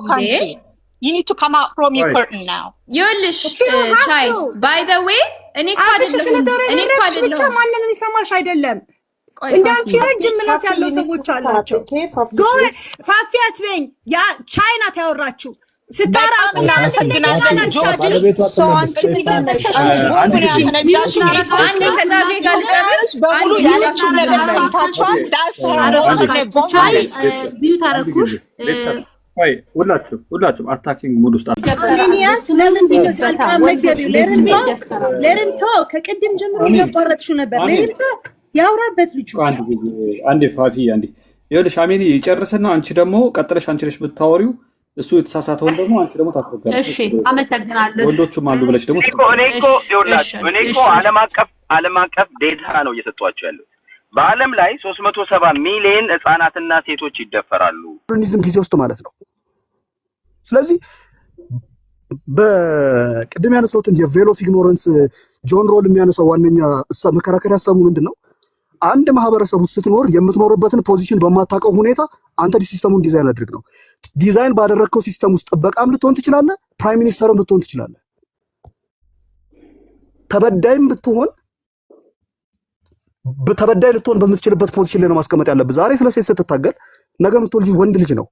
country. You need to come out from your curtain now. ይኸውልሽ ቻይ by the way እኔ ብቻ ማንንም ይሰማሽ አይደለም እንዳንቺ ረጅም ምላስ ያለው ሰዎች አላቸው ፋፊ አትበኝ ያ ቻይና ታወራችሁ ስታራቁና መሰግናለን ሁላችሁም አታኪንግ ሙድ ውስጥ ለርምቶ ከቅድም ጀምሮ ያቋረጥሽው ነበር ለርምቶ ያውራበት ልጅ አንዴ ፋፊ አንዴ ይኸውልሽ አሜኒ ይጨርስና አንቺ ደግሞ ቀጥለሽ አንቺ ነሽ ብታወሪው እሱ የተሳሳተውን ደግሞ አንቺ ደግሞ ታስረጋለሽ። እሺ አመሰግናለሁ። ወንዶቹም አሉ ብለሽ ደግሞ እኔኮ ዓለም አቀፍ ዴታ ነው እየሰጧቸው ያለው በአለም ላይ 370 ሚሊዮን ህጻናትና ሴቶች ይደፈራሉ ፕሪኒዝም ጊዜ ውስጥ ማለት ነው። ስለዚህ በቅድም ያነሳሁትን የቬል ኦፍ ኢግኖረንስ ጆን ሮል የሚያነሳው ዋነኛ መከራከሪያ ሀሳቡ ምንድነው? አንድ ማህበረሰብ ውስጥ ስትኖር የምትኖርበትን ፖዚሽን በማታውቀው ሁኔታ አንተ ሲስተሙን ዲዛይን አድርግ ነው። ዲዛይን ባደረግከው ሲስተም ውስጥ ጥበቃም ልትሆን ትችላለህ፣ ፕራይም ሚኒስተርም ልትሆን ትችላለህ። ተበዳይም ብትሆን ተበዳይ ልትሆን በምትችልበት ፖዚሽን ላይ ነው ማስቀመጥ ያለብህ። ዛሬ ስለ ሴት ስትታገል ነገ የምትወልጅ ወንድ ልጅ ነው።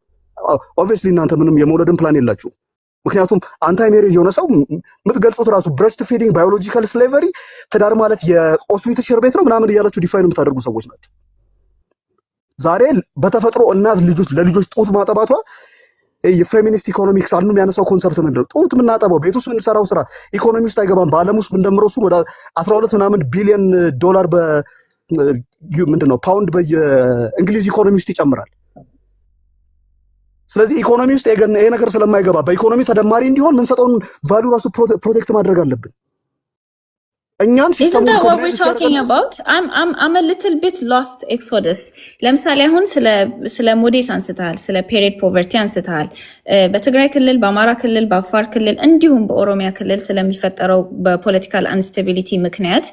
ኦብቪየስሊ እናንተ ምንም የመውለድን ፕላን የላችሁ። ምክንያቱም አንታይ ሜሬጅ የሆነ ሰው የምትገልጹት ራሱ ብሬስት ፊዲንግ ባዮሎጂካል ስሌቨሪ ትዳር ማለት የኦስዊት ሽር ቤት ነው ምናምን እያላችሁ ዲፋይን የምታደርጉ ሰዎች ናቸው። ዛሬ በተፈጥሮ እናት ልጆች ለልጆች ጡት ማጠባቷ የፌሚኒስት ኢኮኖሚክስ አንዱ የሚያነሳው ኮንሰፕት ምንድነው? ጡት የምናጠባው ቤት ውስጥ የምንሰራው ስራ ኢኮኖሚ ውስጥ አይገባም። በአለም ውስጥ እንደምረው እሱ ወደ 12 ምናምን ቢሊዮን ዶላር ምንድነው ፓውንድ በየእንግሊዝ ኢኮኖሚ ውስጥ ይጨምራል። ስለዚህ ኢኮኖሚ ውስጥ ይሄ ነገር ስለማይገባ በኢኮኖሚ ተደማሪ እንዲሆን ምንሰጠውን ቫልዩ ራሱ ፕሮቴክት ማድረግ አለብን። እኛን ሲስተሙ what we're talking about I'm a little bit lost exodus ለምሳሌ አሁን ስለ ሞዴስ አንስተሃል፣ ስለ ፔሪድ ፖቨርቲ አንስተሃል። በትግራይ ክልል፣ በአማራ ክልል፣ በአፋር ክልል እንዲሁም በኦሮሚያ ክልል ስለሚፈጠረው በፖለቲካል አንስታቢሊቲ ምክንያት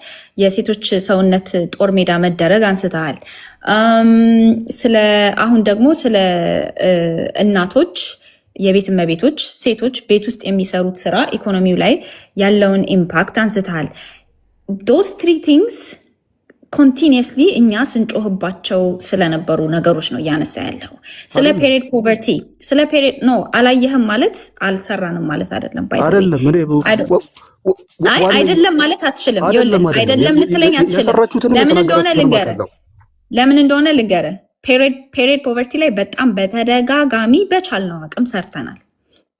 የሴቶች ሰውነት ጦር ሜዳ መደረግ አንስተሃል። አሁን ደግሞ ስለ እናቶች የቤት እመቤቶች ሴቶች ቤት ውስጥ የሚሰሩት ስራ ኢኮኖሚው ላይ ያለውን ኢምፓክት አንስተሃል። those three things continuously እኛ ስንጮህባቸው ስለነበሩ ነገሮች ነው እያነሳ ያለው። ስለ ፔሪድ ፖቨርቲ ስለ ፔሪድ ነው አላየህም ማለት አልሰራንም ማለት አይደለም። አይደለም ማለት አትችልም። አይደለም ልትለኝ አትችልም። ለምን እንደሆነ ልንገርህ። ፔሪድ ፖቨርቲ ላይ በጣም በተደጋጋሚ በቻልነው አቅም ሰርተናል።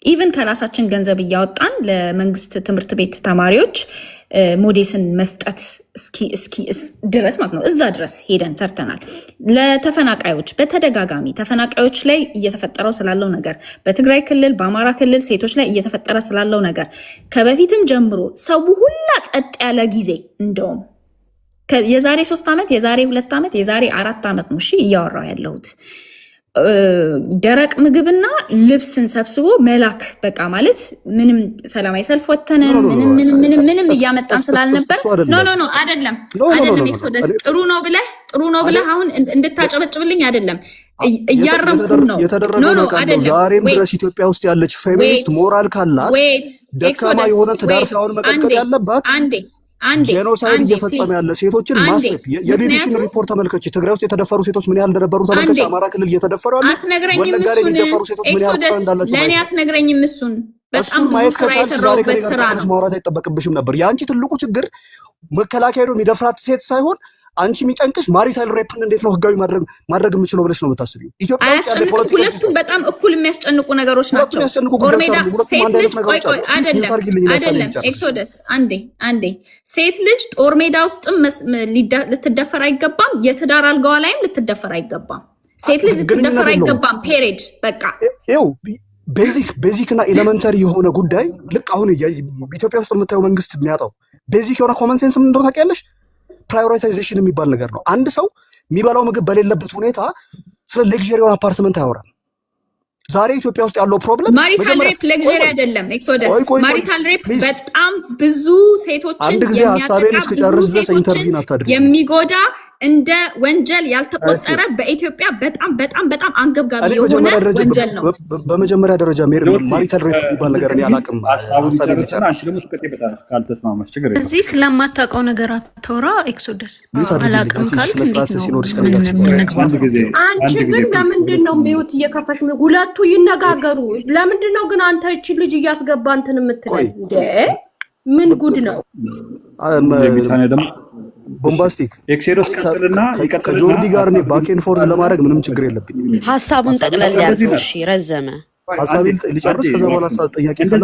ኢቭን ከራሳችን ገንዘብ እያወጣን ለመንግስት ትምህርት ቤት ተማሪዎች ሞዴስን መስጠት እስኪ ድረስ ማለት ነው እዛ ድረስ ሄደን ሰርተናል። ለተፈናቃዮች በተደጋጋሚ ተፈናቃዮች ላይ እየተፈጠረው ስላለው ነገር በትግራይ ክልል በአማራ ክልል ሴቶች ላይ እየተፈጠረ ስላለው ነገር ከበፊትም ጀምሮ ሰው ሁላ ጸጥ ያለ ጊዜ እንደውም የዛሬ 3 ዓመት የዛሬ 2 ዓመት የዛሬ 4 ዓመት ነው እያወራው ያለሁት። ደረቅ ምግብና ልብስን ሰብስቦ መላክ በቃ ማለት ምንም ሰላማዊ ሰልፍ ወተነ ምንም እያመጣን ስላልነበር ኖ አይደለም ኤክሶደስ ጥሩ ነው ብለህ አሁን እንድታጨበጭብልኝ አይደለም እያረምኩ ነው። ኖ አይደለም ዛሬም ድረስ ኢትዮጵያ ውስጥ ያለች ፌሚኒስት ሞራል ካላት ደካማ የሆነ ትዳር ሳይሆን መቀጥቀጥ ያለባት ጄኖሳይድ እየፈጸመ ያለ ሴቶችን ማስረፍ የቢቢሲን ሪፖርት ተመልከች። ትግራይ ውስጥ የተደፈሩ ሴቶች ምን ያህል እንደነበሩ ተመልከች። አማራ ክልል እየተደፈሩ ያሉ ወለጋ ላይ የተደፈሩ ሴቶች ምን ያህል እንዳላቸው ለኔ አትነግረኝም። እሱን በጣም ብዙ ስራ የሰራሁበት ስራ ነው። ማውራት አይጠበቅብሽም ነበር። ያንቺ ትልቁ ችግር መከላከያ ሄዶ የሚደፍራት ሴት ሳይሆን አንቺ የሚጨንቅሽ ማሪታል ሬፕን እንዴት ነው ህጋዊ ማድረግ የምችለው ብለሽ ነው የምታስቢው። ኢትዮጵያ ውስጥ ያለ ፖለቲካ ሁለቱም በጣም እኩል የሚያስጨንቁ ነገሮች ናቸው። ኦርሜዳ ሴት ልጅ አይደለም ኤክሶደስ አንዴ ሴት ልጅ ጦር ሜዳ ውስጥም ልትደፈር አይገባም። የትዳር አልጋዋ ላይም ልትደፈር አይገባም። ሴት ልጅ ልትደፈር አይገባም። ፔሪድ በቃ ይኸው ቤዚክ እና ኤሌመንተሪ የሆነ ጉዳይ ልክ አሁን ኢትዮጵያ ውስጥ የምታየው መንግስት የሚያጣው ቤዚክ የሆነ ኮመን ሴንስ ምን እንደሆነ ታውቂያለሽ? ፕራዮሪታይዜሽን የሚባል ነገር ነው። አንድ ሰው የሚበላው ምግብ በሌለበት ሁኔታ ስለ ሌክዠሪውን አፓርትመንት አያወራም። ዛሬ ኢትዮጵያ ውስጥ ያለው ፕሮብለም ማሪታል ሬፕ ሌክዠሪ አይደለም። ኤክሶደስ ማሪታል ሬፕ በጣም ብዙ ሴቶችን አንድ ጊዜ ሐሳቤን እስከጨርስ ድረስ ኢንተርቪው አታድርግ የሚጎዳ እንደ ወንጀል ያልተቆጠረ በኢትዮጵያ በጣም በጣም በጣም አንገብጋቢ የሆነ ወንጀል ነው። በመጀመሪያ ደረጃ ማሪታል ሬፕ የሚባል ነገር እኔ አላውቅም። እዚህ ስለማታውቀው ነገር አታውራ። ኤክሶደስ አላውቅም ካልክ እንዴት ነው? አንቺ ግን ለምንድን ነው ሚውት እየከፈሽ? ሁለቱ ይነጋገሩ። ለምንድን ነው ግን አንተ እቺ ልጅ እያስገባ እንትን የምትለኝ? ምን ጉድ ነው? ቦምባስቲክ ኤክሴዶስ ቀጥልና ከጆርዲ ጋር እኔ ባኬን ፎርዝ ለማድረግ ምንም ችግር የለብኝ። ሐሳቡን ጠቅለል ያድርገው። እሺ ረዘመ ሐሳቤን ሊጨርስ ከዛ በኋላ ጥያቄ ካለ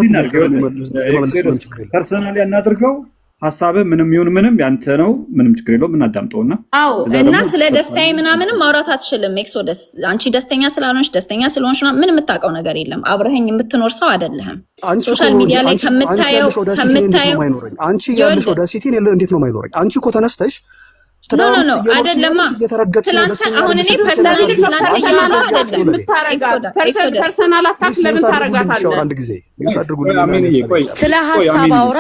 መልስ ምንም ችግር የለም። ፐርሰናሊ ያናድርገው። ሐሳብ ምንም ይሁን ምንም ያንተ ነው። ምንም ችግር የለውም። እናዳምጠውና አዎ። እና ስለ ደስታዬ ምናምንም ማውራት አትችልም። ኤክሶደስ አንቺ ደስተኛ ስላልሆንሽ ደስተኛ ስለሆንሽ ምንም የምታውቀው ነገር የለም። አብረኸኝ የምትኖር ሰው አይደለህም። ሶሻል ሚዲያ ላይ ከምታየው አንቺ ያለሽ ወደ ሲቲ እንዴት ነው የማይኖረኝ? አንቺ እኮ ተነስተሽ ኖ አይደለማ። አሁን እኔ ፐርሰናሊ ፐርሰናል አታክ ለምን ታረጋታለህ? አንድ ጊዜ ሚውት አድርጉልኝ። ስለ ሐሳብ አውራ።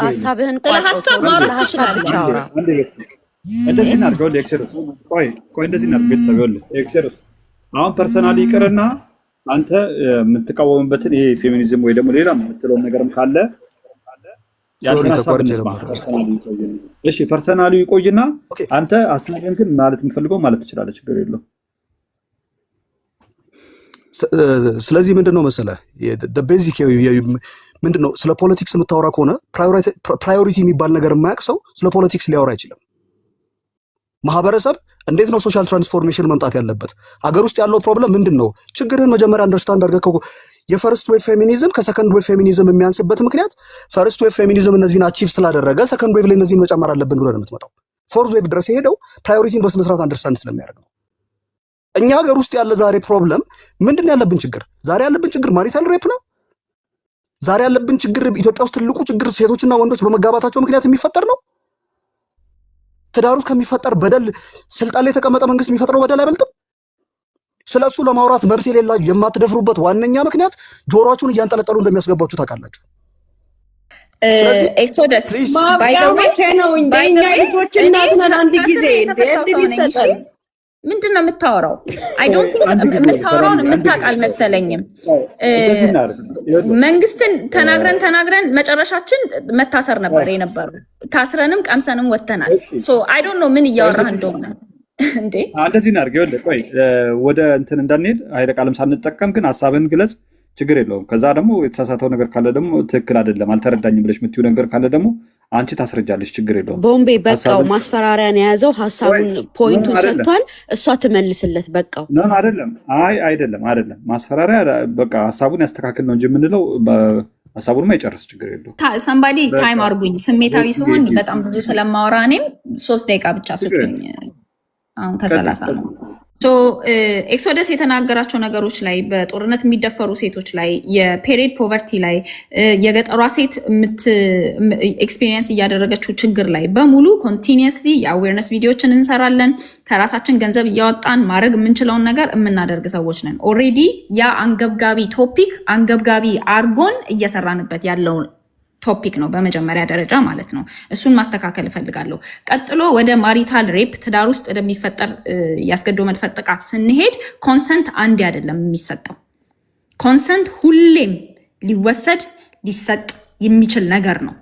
ሐሳብህን ሐሳብ ማውራት ትችላለህ። እንደዚህ እናድርገው። ኤክሴዶስ ቆይ እንደዚህ እናድርግ። ቤተሰብ ይኸውልህ ኤክሴዶስ አሁን ፐርሰናሊ ይቅርና አንተ የምትቃወምበትን ይሄ ፌሚኒዝም ወይ ደግሞ ሌላ የምትለውን ነገርም ካለ እሺ ፐርሰናሊ ይቆይና አንተ ሐሳብህን ግን ማለት የምትፈልገው ማለት ትችላለህ። ችግር የለውም። ስለዚህ ምንድነው መሰለህ ቤዚክ ምንድነው ስለ ፖለቲክስ የምታወራ ከሆነ ፕራዮሪቲ የሚባል ነገር የማያውቅ ሰው ስለ ፖለቲክስ ሊያወራ አይችልም። ማህበረሰብ እንዴት ነው ሶሻል ትራንስፎርሜሽን መምጣት ያለበት? ሀገር ውስጥ ያለው ፕሮብለም ምንድነው? ችግርህን መጀመሪያ አንደርስታንድ አድርገህ የፈርስት ዌቭ ፌሚኒዝም ከሰከንድ ዌቭ ፌሚኒዝም የሚያንስበት ምክንያት ፈርስት ዌቭ ፌሚኒዝም እነዚህን አቺቭ ስላደረገ ሰከንድ ዌቭ ላይ እነዚህን መጨመር አለብን ብሎ ነው የምትመጣው። ፎርዝ ዌቭ ድረስ የሄደው ፕራዮሪቲን በስነ ስርዓት አንደርስታንድ ስለሚያደርግ ነው። እኛ ሀገር ውስጥ ያለ ዛሬ ፕሮብለም ምንድን ነው ያለብን ችግር? ዛሬ ያለብን ችግር ማሪታል ሬፕ ነው። ዛሬ ያለብን ችግር ኢትዮጵያ ውስጥ ትልቁ ችግር ሴቶችና ወንዶች በመጋባታቸው ምክንያት የሚፈጠር ነው። ትዳር ውስጥ ከሚፈጠር በደል ስልጣን ላይ የተቀመጠ መንግስት የሚፈጥረው በደል አይበልጥም? ስለሱ ለማውራት መብት የሌላችሁ የማትደፍሩበት ዋነኛ ምክንያት ጆሮአችሁን እያንጠለጠሉ እንደሚያስገባችሁ ታውቃላችሁ። ኤክሶደስ ባይዘዌ ነው እንደኛ ልጆች እናት ነን። አንድ ጊዜ እንዴት ይሰጣል? ምንድነው የምታወራው? አይ ዶንት ቲንክ የምታወራውን የምታውቅ አልመሰለኝም። መንግስትን ተናግረን መጨረሻችን መታሰር ነበር የነበረው። ታስረንም ቀምሰንም ወተናል። ሶ አይ ዶንት ኖ ምን እያወራህ እንደሆነ እንዴ። እንደዚህ እናድርግ። ይኸውልህ ቆይ ወደ እንትን እንዳንሄድ ኃይለ ቃልም ሳንጠቀም ግን ሐሳብን ግለጽ። ችግር የለውም። ከዛ ደግሞ የተሳሳተው ነገር ካለ ደግሞ ትክክል አይደለም አልተረዳኝም ብለሽ የምትይው ነገር ካለ ደግሞ አንቺ ታስረጃለሽ። ችግር የለውም። ቦምቤ በቃው። ማስፈራሪያን የያዘው ሐሳቡን ፖይንቱን ሰጥቷል። እሷ ትመልስለት በቃው። አይደለም ማስፈራሪያ በቃ ሐሳቡን ያስተካክል ነው እንጂ የምንለው ሐሳቡንም አይጨርስ። ችግር የለውም። ሰምባዲ ታይም አርጉኝ። ስሜታዊ ሲሆን በጣም ብዙ ስለማወራ እኔም 3 ደቂቃ ብቻ ስጡኝ። አሁን ከ30 ነው። ኤክሶደስ የተናገራቸው ነገሮች ላይ በጦርነት የሚደፈሩ ሴቶች ላይ የፔሪድ ፖቨርቲ ላይ የገጠሯ ሴት ኤክስፔሪየንስ እያደረገችው ችግር ላይ በሙሉ ኮንቲኒየስሊ የአዌርነስ ቪዲዮችን እንሰራለን። ከራሳችን ገንዘብ እያወጣን ማድረግ የምንችለውን ነገር የምናደርግ ሰዎች ነን። ኦልሬዲ ያ አንገብጋቢ ቶፒክ አንገብጋቢ አርጎን እየሰራንበት ያለውን ቶፒክ ነው በመጀመሪያ ደረጃ ማለት ነው። እሱን ማስተካከል እፈልጋለሁ። ቀጥሎ ወደ ማሪታል ሬፕ ትዳር ውስጥ ወደሚፈጠር ያስገድዶ መድፈር ጥቃት ስንሄድ ኮንሰንት አንዴ አይደለም የሚሰጠው። ኮንሰንት ሁሌም ሊወሰድ ሊሰጥ የሚችል ነገር ነው።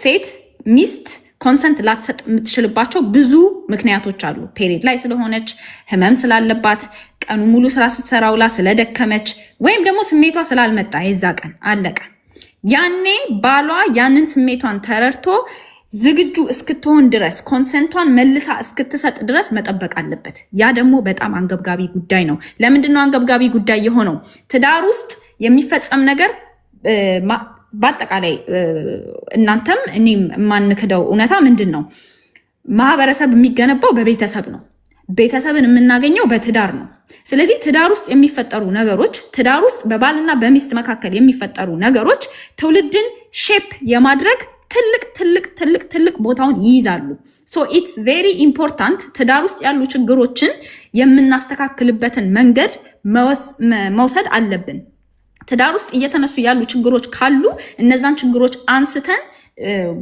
ሴት ሚስት ኮንሰንት ላትሰጥ የምትችልባቸው ብዙ ምክንያቶች አሉ። ፔሪድ ላይ ስለሆነች፣ ህመም ስላለባት፣ ቀኑ ሙሉ ስራ ስትሰራ ውላ ስለደከመች፣ ወይም ደግሞ ስሜቷ ስላልመጣ የዛ ቀን አለቀ። ያኔ ባሏ ያንን ስሜቷን ተረድቶ ዝግጁ እስክትሆን ድረስ ኮንሰንቷን መልሳ እስክትሰጥ ድረስ መጠበቅ አለበት። ያ ደግሞ በጣም አንገብጋቢ ጉዳይ ነው። ለምንድነው አንገብጋቢ ጉዳይ የሆነው? ትዳር ውስጥ የሚፈጸም ነገር በአጠቃላይ እናንተም እኔም የማንክደው እውነታ ምንድን ነው? ማህበረሰብ የሚገነባው በቤተሰብ ነው። ቤተሰብን የምናገኘው በትዳር ነው። ስለዚህ ትዳር ውስጥ የሚፈጠሩ ነገሮች፣ ትዳር ውስጥ በባልና በሚስት መካከል የሚፈጠሩ ነገሮች ትውልድን ሼፕ የማድረግ ትልቅ ቦታውን ይይዛሉ። ሶ ኢትስ ቬሪ ኢምፖርታንት ትዳር ውስጥ ያሉ ችግሮችን የምናስተካክልበትን መንገድ መውሰድ አለብን። ትዳር ውስጥ እየተነሱ ያሉ ችግሮች ካሉ እነዛን ችግሮች አንስተን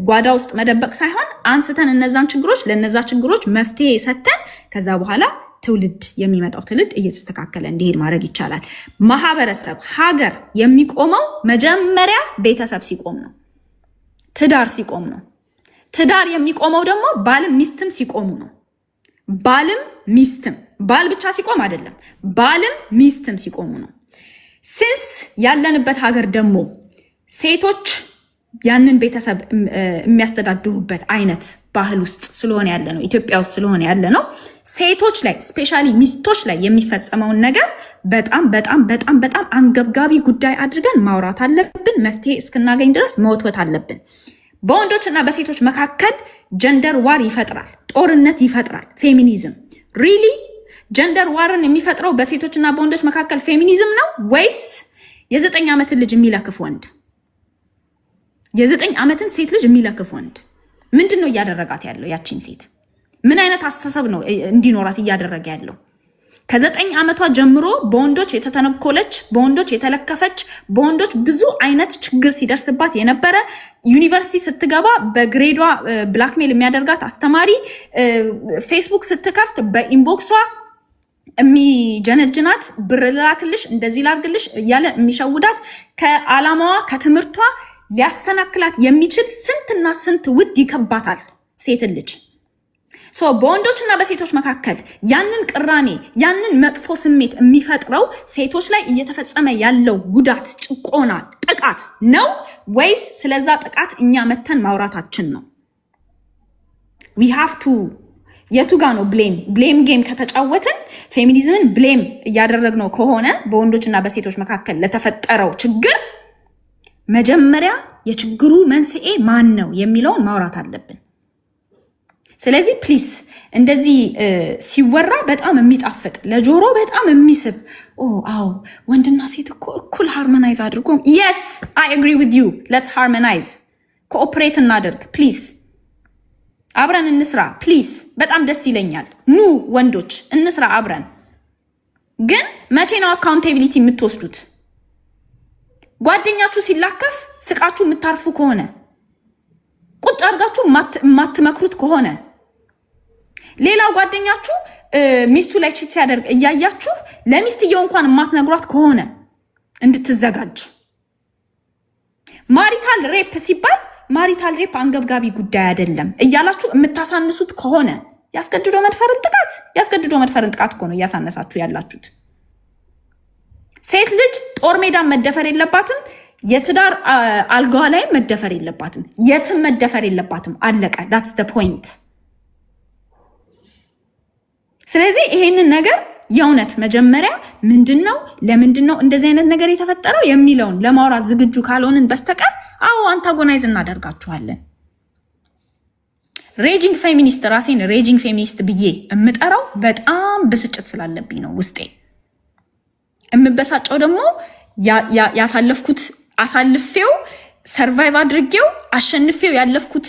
ጓዳ ውስጥ መደበቅ ሳይሆን አንስተን እነዛን ችግሮች ለነዛ ችግሮች መፍትሄ ሰተን ከዛ በኋላ ትውልድ የሚመጣው ትውልድ እየተስተካከለ እንዲሄድ ማድረግ ይቻላል። ማህበረሰብ ሀገር የሚቆመው መጀመሪያ ቤተሰብ ሲቆም ነው፣ ትዳር ሲቆም ነው። ትዳር የሚቆመው ደግሞ ባልም ሚስትም ሲቆሙ ነው። ባልም ሚስትም ባል ብቻ ሲቆም አይደለም፣ ባልም ሚስትም ሲቆሙ ነው። ሲንስ ያለንበት ሀገር ደግሞ ሴቶች ያንን ቤተሰብ የሚያስተዳድሩበት አይነት ባህል ውስጥ ስለሆነ ያለ ነው፣ ኢትዮጵያ ውስጥ ስለሆነ ያለ ነው። ሴቶች ላይ ስፔሻሊ ሚስቶች ላይ የሚፈጸመውን ነገር በጣም በጣም በጣም በጣም አንገብጋቢ ጉዳይ አድርገን ማውራት አለብን። መፍትሄ እስክናገኝ ድረስ መወትወት አለብን። በወንዶችና በሴቶች መካከል ጀንደር ዋር ይፈጥራል፣ ጦርነት ይፈጥራል ፌሚኒዝም። ሪሊ ጀንደር ዋርን የሚፈጥረው በሴቶችና በወንዶች መካከል ፌሚኒዝም ነው ወይስ የ9 ዓመትን ልጅ የሚለክፍ ወንድ? የ9 ዓመትን ሴት ልጅ የሚለክፍ ወንድ ምንድን ነው እያደረጋት ያለው? ያቺን ሴት ምን አይነት አስተሳሰብ ነው እንዲኖራት እያደረገ ያለው? ከ9 ዓመቷ ጀምሮ በወንዶች የተተነኮለች፣ በወንዶች የተለከፈች፣ በወንዶች ብዙ አይነት ችግር ሲደርስባት የነበረ፣ ዩኒቨርሲቲ ስትገባ በግሬዷ ብላክሜል የሚያደርጋት አስተማሪ፣ ፌስቡክ ስትከፍት በኢንቦክሷ የሚጀነጅናት፣ ብር ልላክልሽ እንደዚህ ላርግልሽ እያለ የሚሸውዳት፣ ከዓላማዋ ከትምህርቷ ሊያሰናክላት የሚችል ስንትና ስንት ውድ ይከባታል ሴትን ልጅ። በወንዶችና በሴቶች መካከል ያንን ቅራኔ ያንን መጥፎ ስሜት የሚፈጥረው ሴቶች ላይ እየተፈጸመ ያለው ጉዳት፣ ጭቆና፣ ጥቃት ነው ወይስ ስለዛ ጥቃት እኛ መተን ማውራታችን ነው? we have to የቱ ጋ ነው ብሌም ጌም ከተጫወትን ፌሚኒዝምን ብሌም እያደረግነው ከሆነ በወንዶችና በሴቶች መካከል ለተፈጠረው ችግር መጀመሪያ የችግሩ መንስኤ ማን ነው የሚለውን ማውራት አለብን። ስለዚህ ፕሊስ እንደዚህ ሲወራ በጣም የሚጣፍጥ ለጆሮ በጣም የሚስብ አዎ ወንድና ሴት እኮ እኩል ሃርሞናይዝ አድርጎ yes I agree with you let's harmonize ኮኦፕሬት እናደርግ ፕሊስ አብረን እንስራ ፕሊስ በጣም ደስ ይለኛል። ኑ ወንዶች እንስራ አብረን። ግን መቼ ነው አካውንታቢሊቲ የምትወስዱት? ጓደኛችሁ ሲላከፍ ስቃችሁ የምታርፉ ከሆነ ቁጭ አድርጋችሁ የማትመክሩት ከሆነ ሌላው ጓደኛችሁ ሚስቱ ላይ ቺት ሲያደርግ እያያችሁ ለሚስትየው እንኳን የማትነግሯት ከሆነ እንድትዘጋጅ። ማሪታል ሬፕ ሲባል ማሪታል ሬፕ አንገብጋቢ ጉዳይ አይደለም እያላችሁ የምታሳንሱት ከሆነ ያስገድዶ መድፈርን ጥቃት እኮ ነው እያሳነሳችሁ ያላችሁት። ሴት ልጅ ጦር ሜዳ መደፈር የለባትም፣ የትዳር አልጋዋ ላይ መደፈር የለባትም፣ የትም መደፈር የለባትም። አለቀ። that's the point። ስለዚህ ይሄንን ነገር የእውነት መጀመሪያ ምንድነው ለምንድነው እንደዚህ አይነት ነገር የተፈጠረው የሚለውን ለማውራት ዝግጁ ካልሆንን በስተቀር አንታጎናይዝ እናደርጋችኋለን። ሬጂንግ ፌሚኒስት ራሴን ሬጂንግ ፌሚኒስት ብዬ የምጠራው በጣም ብስጭት ስላለብኝ ነው ውስጤ። የምበሳጨው ደግሞ ያሳለፍኩት አሳልፌው ሰርቫይቭ አድርጌው አሸንፌው ያለፍኩት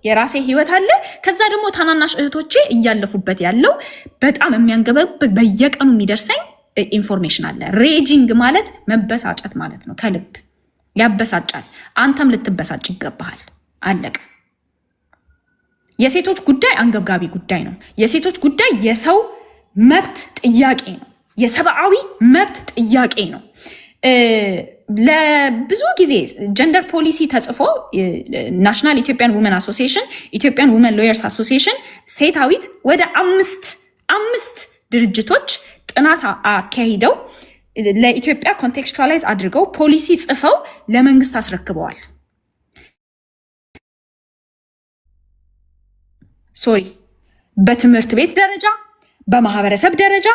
የራሴ ህይወት አለ። ከዛ ደግሞ ታናናሽ እህቶቼ እያለፉበት ያለው በጣም የሚያንገበብ በየቀኑ የሚደርሰኝ ኢንፎርሜሽን አለ። ሬጂንግ ማለት መበሳጨት ማለት ነው። ከልብ ያበሳጫል። አንተም ልትበሳጭ ይገባሃል። አለቀ። የሴቶች ጉዳይ አንገብጋቢ ጉዳይ ነው። የሴቶች ጉዳይ የሰው መብት ጥያቄ ነው። የሰብአዊ መብት ጥያቄ ነው። ለብዙ ጊዜ ጀንደር ፖሊሲ ተጽፎ ናሽናል ኢትዮጵያን ውመን አሶሲዬሽን፣ ኢትዮጵያን ውመን ሎየርስ አሶሲዬሽን ሴታዊት ወደ አምስት ድርጅቶች ጥናት አካሂደው ለኢትዮጵያ ኮንቴክስቹዋላይዝ አድርገው ፖሊሲ ጽፈው ለመንግስት አስረክበዋል። በትምህርት ቤት ደረጃ፣ በማህበረሰብ ደረጃ፣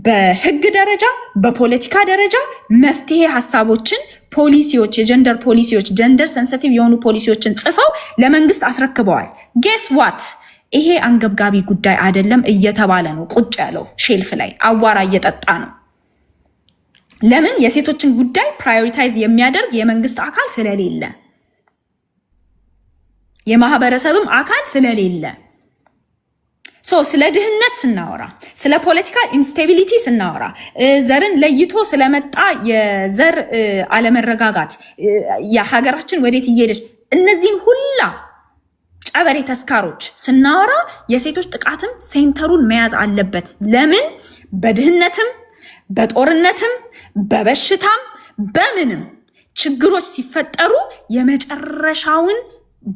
በህግ ደረጃ፣ በፖለቲካ ደረጃ መፍትሄ ሀሳቦችን፣ ፖሊሲዎች፣ የጀንደር ፖሊሲዎች፣ ጀንደር ሴንሲቲቭ የሆኑ ፖሊሲዎችን ጽፈው ለመንግስት አስረክበዋል። ጌስ ዋት? ይሄ አንገብጋቢ ጉዳይ አይደለም እየተባለ ነው ቁጭ ያለው ሼልፍ ላይ አዋራ እየጠጣ ነው። ለምን? የሴቶችን ጉዳይ ፕራዮሪታይዝ የሚያደርግ የመንግስት አካል ስለሌለ፣ የማህበረሰብም አካል ስለሌለ። ስለ ድህነት ስናወራ፣ ስለ ፖለቲካል ኢንስቴቢሊቲ ስናወራ፣ ዘርን ለይቶ ስለመጣ የዘር አለመረጋጋት፣ የሀገራችን ወዴት እየሄደች እነዚህን ሁላ ጨበሬ ተስካሮች ስናወራ የሴቶች ጥቃትም ሴንተሩን መያዝ አለበት። ለምን በድህነትም በጦርነትም በበሽታም በምንም ችግሮች ሲፈጠሩ የመጨረሻውን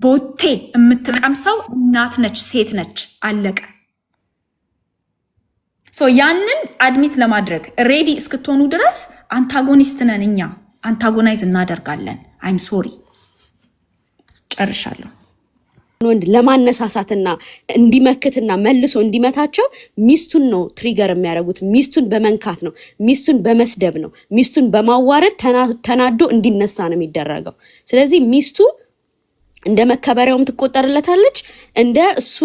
ቦቴ የምትቀምሰው እናት ነች፣ ሴት ነች። አለቀ። ያንን አድሚት ለማድረግ ሬዲ እስክትሆኑ ድረስ አንታጎኒስት ነን እኛ፣ አንታጎናይዝ እናደርጋለን። አይም ሶሪ ጨርሻለሁ። ወንድ ለማነሳሳትና እንዲመክትና መልሶ እንዲመታቸው ሚስቱን ነው ትሪገር የሚያደርጉት። ሚስቱን በመንካት ነው፣ ሚስቱን በመስደብ ነው፣ ሚስቱን በማዋረድ ተናዶ እንዲነሳ ነው የሚደረገው። ስለዚህ ሚስቱ እንደ መከበሪያውም ትቆጠርለታለች፣ እንደ እሱ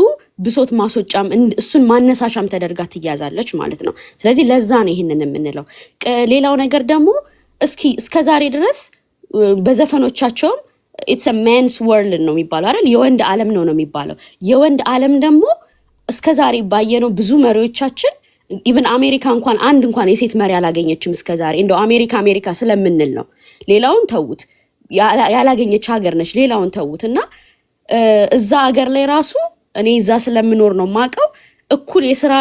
ብሶት ማስወጫም እሱን ማነሳሻም ተደርጋ ትያዛለች ማለት ነው። ስለዚህ ለዛ ነው ይሄንን የምንለው። ሌላው ነገር ደግሞ እስከዛሬ ድረስ በዘፈኖቻቸውም it's a man's world ነው የሚባለው አይደል? የወንድ ዓለም ነው የሚባለው። የወንድ ዓለም ደግሞ እስከዛሬ ባየነው ብዙ መሪዎቻችን ኢቭን አሜሪካ እንኳን አንድ እንኳን የሴት መሪ አላገኘችም እስከዛሬ። እንደው አሜሪካ ስለምንል ነው። ሌላውን ተውት፣ ያላገኘች ሀገር ነች። ሌላውን ተውት እና እዛ ሀገር ላይ ራሱ እኔ እዛ ስለምኖር ነው ማቀው እኩል የስራ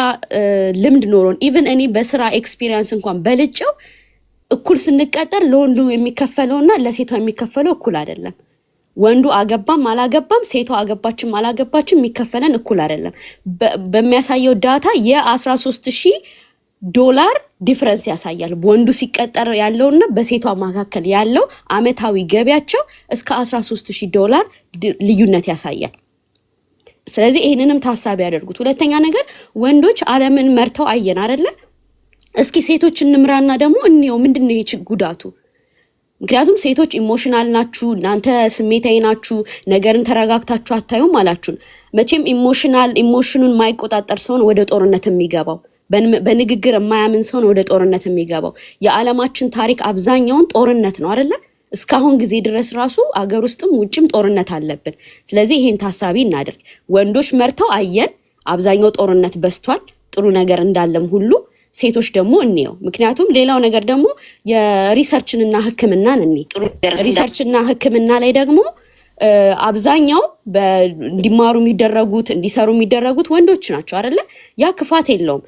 ልምድ ኖሮን ኢቭን እኔ በስራ ኤክስፒሪየንስ እንኳን በልጨው እኩል ስንቀጠር ለወንዱ የሚከፈለውና ለሴቷ የሚከፈለው እኩል አይደለም። ወንዱ አገባም አላገባም ሴቷ አገባችም አላገባችም የሚከፈለን እኩል አይደለም። በሚያሳየው ዳታ $13,000 ዲፈረንስ ያሳያል። ወንዱ ሲቀጠር ያለውና በሴቷ መካከል ያለው አመታዊ ገቢያቸው እስከ $13,000 ልዩነት ያሳያል። ስለዚህ ይሄንንም ታሳቢ ያደርጉት። ሁለተኛ ነገር ወንዶች ዓለምን መርተው አየን አይደለ? እስኪ ሴቶች እንምራና ደግሞ እንየው ምንድነው ይህ ጉዳቱ? ምክንያቱም ሴቶች ኢሞሽናል ናችሁ፣ እናንተ ስሜታዊ ናችሁ፣ ነገርን ተረጋግታችሁ አታዩም አላችሁን። መቼም ኢሞሽኑን የማይቆጣጠር ሰውን ወደ ጦርነት የሚገባው፣ በንግግር የማያምን ሰውን ወደ ጦርነት የሚገባው። የዓለማችን ታሪክ አብዛኛውን ጦርነት ነው አይደለ? እስካሁን ጊዜ ድረስ ራሱ አገር ውስጥም ውጭም ጦርነት አለብን። ስለዚህ ይሄን ታሳቢ እናድርግ። ወንዶች መርተው አየን፣ አብዛኛው ጦርነት በስቷል፣ ጥሩ ነገር እንዳለም ሁሉ ሴቶች ደግሞ እንየው። ምክንያቱም ሌላው ነገር ደግሞ የሪሰርችንና ሕክምናን ሪሰርችና ሕክምና ላይ ደግሞ አብዛኛው እንዲማሩ የሚደረጉት እንዲሰሩ የሚደረጉት ወንዶች ናቸው አይደለ? ያ ክፋት የለውም።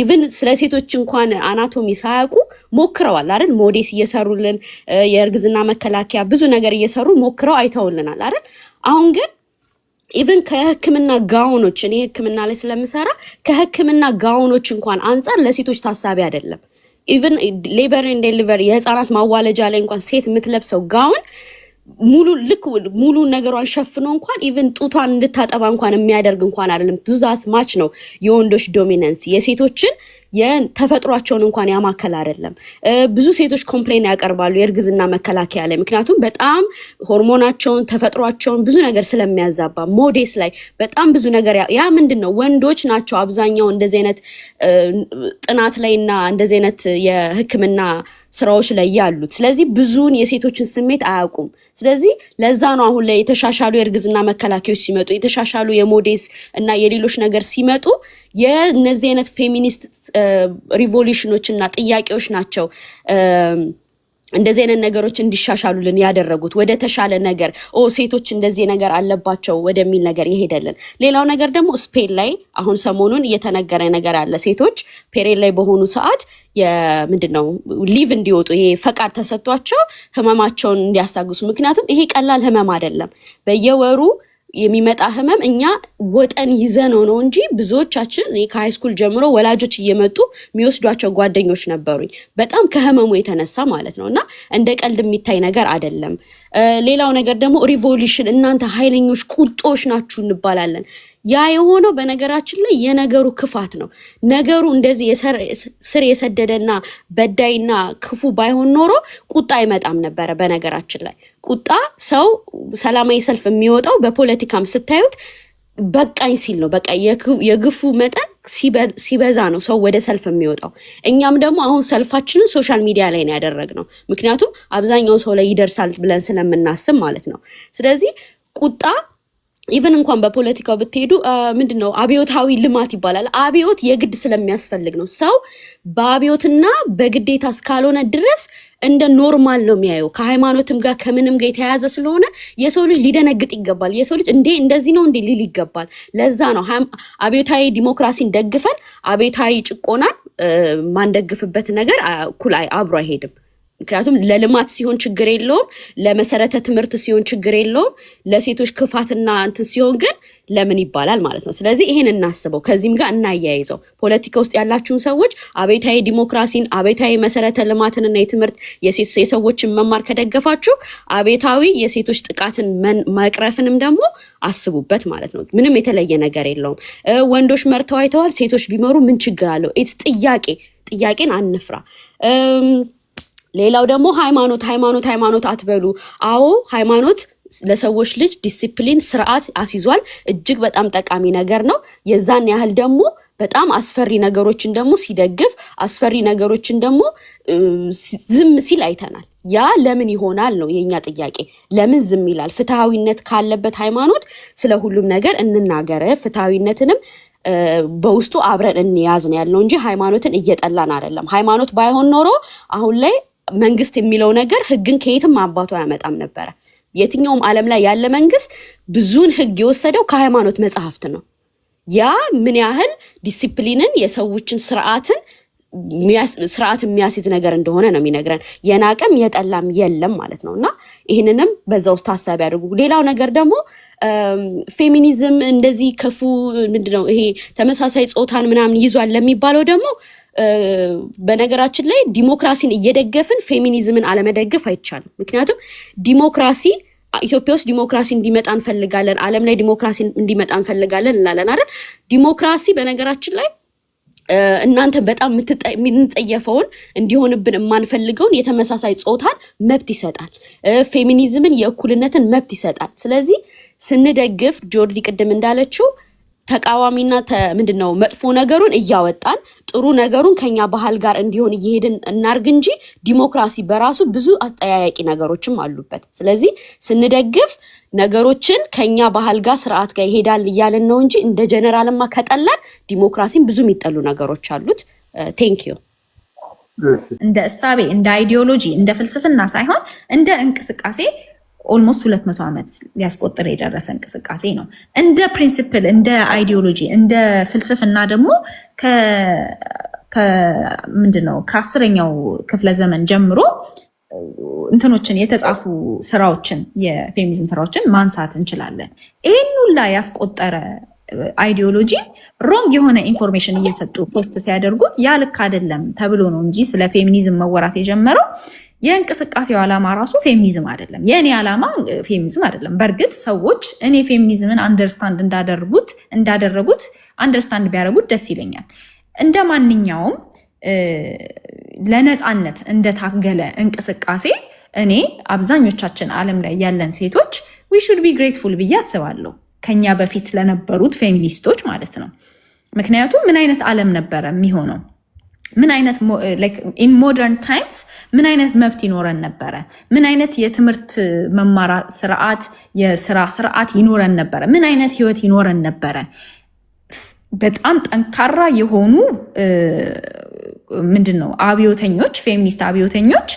ኢቭን ስለ ሴቶች እንኳን አናቶሚ ሳያውቁ ሞክረዋል አይደል? ሞዴስ እየሰሩልን የእርግዝና መከላከያ ብዙ ነገር እየሰሩ ሞክረው አይተውልናል አይደል? አሁን ግን ኢቭን ከህክምና ጋውኖች እኔ ህክምና ላይ ስለምሰራ ከህክምና ጋውኖች እንኳን አንፃር ለሴቶች ታሳቢ አይደለም። ኢቭን ሌበር ኤንድ ዴሊቨሪ የህፃናት ማዋለጃ ላይ እንኳን ሴት የምትለብሰው ጋውን ሙሉ ነገሯን ሸፍኖ እንኳን ኢቭን ጡቷን እንድታጠባ እንኳን የሚያደርግ እንኳን አይደለም። ዱዛት ማች ነው የወንዶች ዶሚናንስ። የሴቶችን የተፈጥሯቸውን እንኳን ያማከል አይደለም። ብዙ ሴቶች ኮምፕሌን ያቀርባሉ የእርግዝና መከላከያ ላይ፣ ምክንያቱም በጣም ሆርሞናቸውን ተፈጥሯቸውን ብዙ ነገር ስለሚያዛባ። ሞዴስ ላይ በጣም ብዙ ነገር ያ ምንድነው ወንዶች ናቸው አብዛኛው እንደዚህ አይነት ጥናት ላይና እንደዚህ አይነት የህክምና ስራዎች ላይ ያሉት። ስለዚህ ብዙውን የሴቶችን ስሜት አያውቁም። ስለዚህ ለዛ ነው አሁን ላይ የተሻሻሉ የእርግዝና መከላከያዎች ሲመጡ፣ የተሻሻሉ የሞዴስ እና የሌሎች ነገር ሲመጡ የነዚህ አይነት ፌሚኒስት ሪቮሉሽኖች እና ጥያቄዎች ናቸው እንደዚህ አይነት ነገሮች እንዲሻሻሉልን ያደረጉት ወደ ተሻለ ነገር ሴቶች እንደዚህ ነገር አለባቸው ወደሚል ነገር ይሄደልን። ሌላው ነገር ደግሞ ስፔን ላይ አሁን ሰሞኑን እየተነገረ ነገር አለ። ሴቶች ፔሬድ ላይ በሆኑ ሰዓት ምንድነው ሊቭ እንዲወጡ ይሄ ፈቃድ ተሰጥቷቸው ህመማቸውን እንዲያስታግሱ። ምክንያቱም ይሄ ቀላል ህመም አይደለም። በየወሩ የሚመጣ ህመም እኛ ወጠን ይዘነው ነው እንጂ ብዙዎቻችን ከሃይስኩል ጀምሮ ወላጆች እየመጡ የሚወስዷቸው ጓደኞች ነበሩኝ፣ በጣም ከህመሙ የተነሳ ማለት ነው። እና እንደ ቀልድ የሚታይ ነገር አይደለም። ሌላው ነገር ደግሞ ሪቮሉሽን እናንተ ኃይለኞች ቁጦች ናችሁ እንባላለን። ያ የሆነው በነገራችን ላይ የነገሩ ክፋት ነው። ነገሩ እንደዚህ ስር የሰደደና በዳይና ክፉ ባይሆን ኖሮ ቁጣ አይመጣም ነበረ። በነገራችን ላይ ቁጣ ሰው ሰላማዊ ሰልፍ የሚወጣው በፖለቲካም ስታዩት በቃኝ ሲል ነው። በቃ የግፉ መጠን ሲበዛ ነው ሰው ወደ ሰልፍ የሚወጣው። እኛም ደግሞ አሁን ሰልፋችንን ሶሻል ሚዲያ ላይ ነው ያደረግነው፣ ምክንያቱም አብዛኛው ሰው ላይ ይደርሳል ብለን ስለምናስብ ማለት ነው። ስለዚህ ቁጣ ኢቨን እንኳን በፖለቲካው ብትሄዱ ምንድነው አብዮታዊ ልማት ይባላል። አብዮት የግድ ስለሚያስፈልግ ነው። ሰው በአብዮትና በግዴታ እስካልሆነ ድረስ እንደ ኖርማል ነው የሚያየው። ከሃይማኖትም ጋር ከምንም ጋር የተያያዘ ስለሆነ የሰው ልጅ ሊደነግጥ ይገባል። የሰው ልጅ እንደዚህ ነው ሊል ይገባል። ለዛ ነው አብዮታዊ ዲሞክራሲን ደግፈን አብዮታዊ ጭቆናን ማንደግፍበት ነገር እኩል አብሮ አይሄድም። ምክንያቱም ለልማት ሲሆን ችግር የለውም፣ ለመሰረተ ትምህርት ሲሆን ችግር የለውም፣ ለሴቶች ክፋትና እንትን ሲሆን ግን ለምን ይባላል ማለት ነው። ስለዚህ ይሄን እናስበው፣ ከዚህም ጋር እናያይዘው። ፖለቲካ ውስጥ ያላችሁን ሰዎች አብዮታዊ ዲሞክራሲን፣ አብዮታዊ መሰረተ ልማትንና የትምህርት የሰዎችን መማር ከደገፋችሁ አብዮታዊ የሴቶች ጥቃትን መቅረፍንም ደግሞ አስቡበት ማለት ነው። ምንም የተለየ ነገር የለውም። ወንዶች መርተው አይተዋል፣ ሴቶች ቢመሩ ምን ችግር አለው? ጥያቄን አንፍራ። ሌላው ደግሞ ሃይማኖት አትበሉ። አዎ ሃይማኖት ለሰዎች ልጅ ዲሲፕሊን ስርዓት አስይዟል። እጅግ በጣም ጠቃሚ ነገር ነው። የዛን ያህል ደግሞ በጣም አስፈሪ ነገሮችን ደግሞ ሲደግፍ፣ አስፈሪ ነገሮችን ደግሞ ዝም ሲል አይተናል። ያ ለምን ይሆናል ነው የኛ ጥያቄ። ለምን ዝም ይላል? ፍትሃዊነት ካለበት ሃይማኖት ስለ ሁሉም ነገር እንናገር። ፍትሃዊነትንም በውስጡ አብረን እንያዝ ነው ያልነው እንጂ ሃይማኖትን እየጠላን አይደለም። ሃይማኖት ባይሆን ኖሮ አሁን ላይ መንግስት የሚለው ነገር ህግን ከየትም አባቱ አያመጣም ነበረ። የትኛውም ዓለም ላይ ያለ መንግስት ብዙን ህግ የወሰደው ከሃይማኖት መጽሐፍት ነው። ያ ምን ያህል ዲሲፕሊንን የሰዎችን ስርዓት የሚያስይዝ ነገር እንደሆነ ነው የሚነግረን። የናቀም የጠላም የለም ማለት ነው። እና ይህንንም በዛ ውስጥ ታሳቢ ያድርጉ። ሌላው ነገር ደግሞ ፌሚኒዝም እንደዚህ ክፉ ምንድነው ይሄ ተመሳሳይ ጾታን ምናምን ይዟል ለሚባለው ደግሞ በነገራችን ላይ ዲሞክራሲን እየደገፍን ፌሚኒዝምን አለመደገፍ አይቻልም። ምክንያቱም ዲሞክራሲ ኢትዮጵያ ውስጥ ዲሞክራሲ እንዲመጣ እንፈልጋለን፣ ዓለም ላይ ዲሞክራሲ እንዲመጣ እንፈልጋለን እንላለን አይደል? ዲሞክራሲ በነገራችን ላይ እናንተ በጣም የምንጠየፈውን እንዲሆንብን የማንፈልገውን የተመሳሳይ ጾታን መብት ይሰጣል። ፌሚኒዝምን የእኩልነትን መብት ይሰጣል። ስለዚህ ስንደግፍ ጆርዲ ቅድም እንዳለችው ተቃዋሚና ምንድነው መጥፎ ነገሩን እያወጣን ጥሩ ነገሩን ከኛ ባህል ጋር እንዲሆን እየሄድን እናርግ እንጂ ዲሞክራሲ በራሱ ብዙ አጠያያቂ ነገሮችም አሉበት። ስለዚህ ስንደግፍ ነገሮችን ከኛ ባህል ጋር ስርዓት ጋር ይሄዳል እያለን ነው እንጂ እንደ ጀነራልማ ከጠላን ዲሞክራሲን ብዙ የሚጠሉ ነገሮች አሉት። ቴንክ ዩ። እንደ እሳቤ፣ እንደ አይዲዮሎጂ፣ እንደ ፍልስፍና ሳይሆን እንደ እንቅስቃሴ ኦልሞስት 200 ዓመት ሊያስቆጥር የደረሰ እንቅስቃሴ ነው። እንደ ፕሪንሲፕል፣ እንደ አይዲዮሎጂ፣ እንደ ፍልስፍና ደግሞ ምንድነው ከ10ኛው ክፍለ ዘመን ጀምሮ እንትኖችን የተጻፉ ስራዎችን የፌሚኒዝም ስራዎችን ማንሳት እንችላለን። ይህን ሁላ ያስቆጠረ አይዲዮሎጂ ሮንግ የሆነ ኢንፎርሜሽን እየሰጡ ፖስት ሲያደርጉት ያ ልክ አይደለም ተብሎ ነው እንጂ ስለ ፌሚኒዝም መወራት የጀመረው። የእንቅስቃሴው ዓላማ ራሱ ፌሚኒዝም አይደለም። የእኔ ዓላማ ፌሚኒዝም አይደለም። በእርግጥ ሰዎች እኔ ፌሚኒዝምን አንደርስታንድ እንዳደረጉት አንደርስታንድ ቢያደርጉት ደስ ይለኛል። እንደ ማንኛውም ለነፃነት እንደታገለ እንቅስቃሴ እኔ አብዛኞቻችን ዓለም ላይ ያለን ሴቶች we should be grateful ብዬ አስባለሁ፣ ከኛ በፊት ለነበሩት ፌሚኒስቶች ማለት ነው። ምክንያቱም ምን አይነት ዓለም ነበረ የሚሆነው? ምን አይነት ኢን ሞደርን ታይምስ ምን አይነት መብት ይኖረን ነበረ? ምን አይነት የትምህርት መማራ ስርዓት፣ የስራ ስርዓት ይኖረን ነበረ? ምን አይነት ህይወት ይኖረን ነበረ? በጣም ጠንካራ የሆኑ ምንድነው አብዮተኞች፣ ፌሚኒስት አብዮተኞች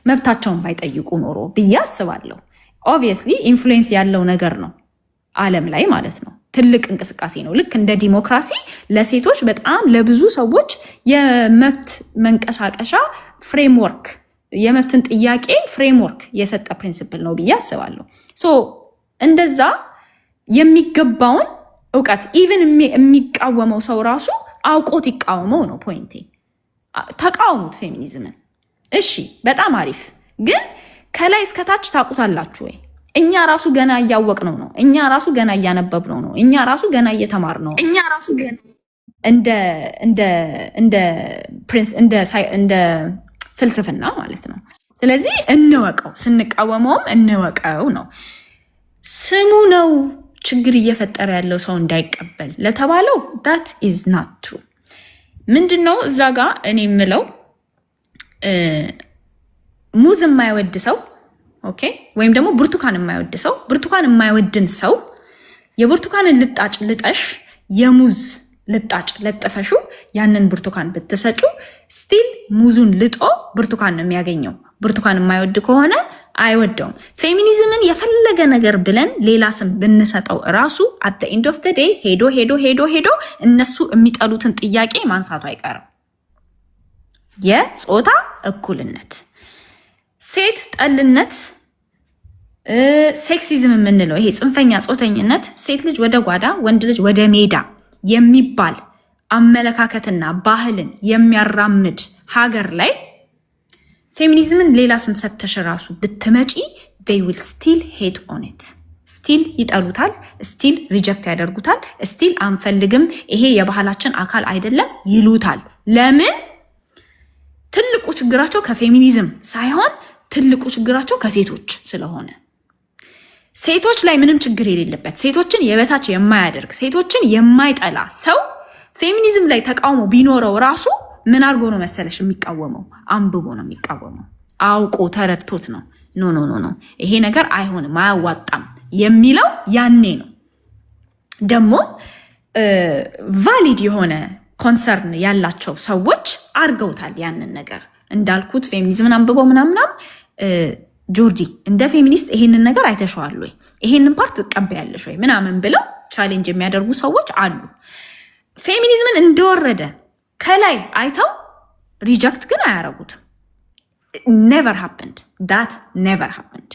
መብታቸውን ባይጠይቁ ኖሮ ብዬ አስባለሁ። ኦብቪየስሊ ኢንፍሉዌንስ ያለው ነገር ነው ዓለም ላይ ማለት ነው። ትልቅ እንቅስቃሴ ነው። ልክ እንደ ዲሞክራሲ ለሴቶች በጣም ለብዙ ሰዎች የመብት መንቀሳቀሻ ፍሬምወርክ፣ የመብትን ጥያቄ ፍሬምወርክ የሰጠ ፕሪንሲፕል ነው ብዬ አስባለሁ። ሶ እንደዛ የሚገባውን እውቀት ኢቭን የሚቃወመው ሰው ራሱ አውቆት ይቃወመው ነው ፖይንቴ። ተቃውሙት ፌሚኒዝምን። እሺ በጣም አሪፍ፣ ግን ከላይ እስከታች ታውቁታላችሁ ወይ? እኛ ራሱ ገና እያወቅነው ነው። እኛ ራሱ ገና እያነበብነው ነው። እኛ ራሱ ገና እየተማርነው፣ እኛ ራሱ ገና እንደ ፍልስፍና ማለት ነው። ስለዚህ እንወቀው፣ ስንቃወመውም እንወቀው ነው። ስሙ ነው ችግር እየፈጠረ ያለው ሰው እንዳይቀበል ለተባለው that is not true። ምንድነው እዛ ጋር እኔ የምለው ሙዝ የማይወድ ሰው ኦኬ፣ ወይም ደግሞ ብርቱካን የማይወድ ሰው ብርቱካን የማይወድን ሰው የብርቱካንን ልጣጭ ልጠሽ የሙዝ ልጣጭ ለጥፈሹ ያንን ብርቱካን ብትሰጩ ስቲል ሙዙን ልጦ ብርቱካን ነው የሚያገኘው። ብርቱካን የማይወድ ከሆነ አይወደውም። ፌሚኒዝምን የፈለገ ነገር ብለን ሌላ ስም ብንሰጠው ራሱ አት ኤንድ ኦፍ ዘ ዴይ ሄዶ እነሱ የሚጠሉትን ጥያቄ ማንሳቱ አይቀርም። የጾታ እኩልነት፣ ሴት ጠልነት፣ ሴክሲዝም የምንለው ይሄ ጽንፈኛ ጾተኝነት፣ ሴት ልጅ ወደ ጓዳ ወንድ ልጅ ወደ ሜዳ የሚባል አመለካከትና ባህልን የሚያራምድ ሀገር ላይ ፌሚኒዝምን ሌላ ስም ሰተሽ ራሱ ብትመጪ they will still hate on it ስቲል ይጠሉታል፣ ስቲል ሪጀክት ያደርጉታል፣ ስቲል አንፈልግም፣ ይሄ የባህላችን አካል አይደለም ይሉታል። ለምን? ትልቁ ችግራቸው ከፌሚኒዝም ሳይሆን ትልቁ ችግራቸው ከሴቶች ስለሆነ ሴቶች ላይ ምንም ችግር የሌለበት ሴቶችን የበታች የማያደርግ ሴቶችን የማይጠላ ሰው ፌሚኒዝም ላይ ተቃውሞ ቢኖረው ራሱ ምን አድርጎ ነው መሰለሽ የሚቃወመው? አንብቦ ነው የሚቃወመው። አውቆ ተረድቶት ነው ኖ ይሄ ነገር አይሆንም አያዋጣም የሚለው ያኔ ነው። ደግሞ ቫሊድ የሆነ ኮንሰርን ያላቸው ሰዎች አድርገውታል ያንን ነገር። እንዳልኩት ፌሚኒዝምን አንብበው ምናምናም ጆርጂ እንደ ፌሚኒስት ይሄንን ነገር አይተሸዋል ወይ ይሄንን ፓርት ትቀበያለሽ ወይ ምናምን ብለው ቻሌንጅ የሚያደርጉ ሰዎች አሉ። ፌሚኒዝምን እንደወረደ ከላይ አይተው ሪጀክት ግን አያረጉትም። ኔቨር ሃፕንድ ዳት ኔቨር ሃፕንድ።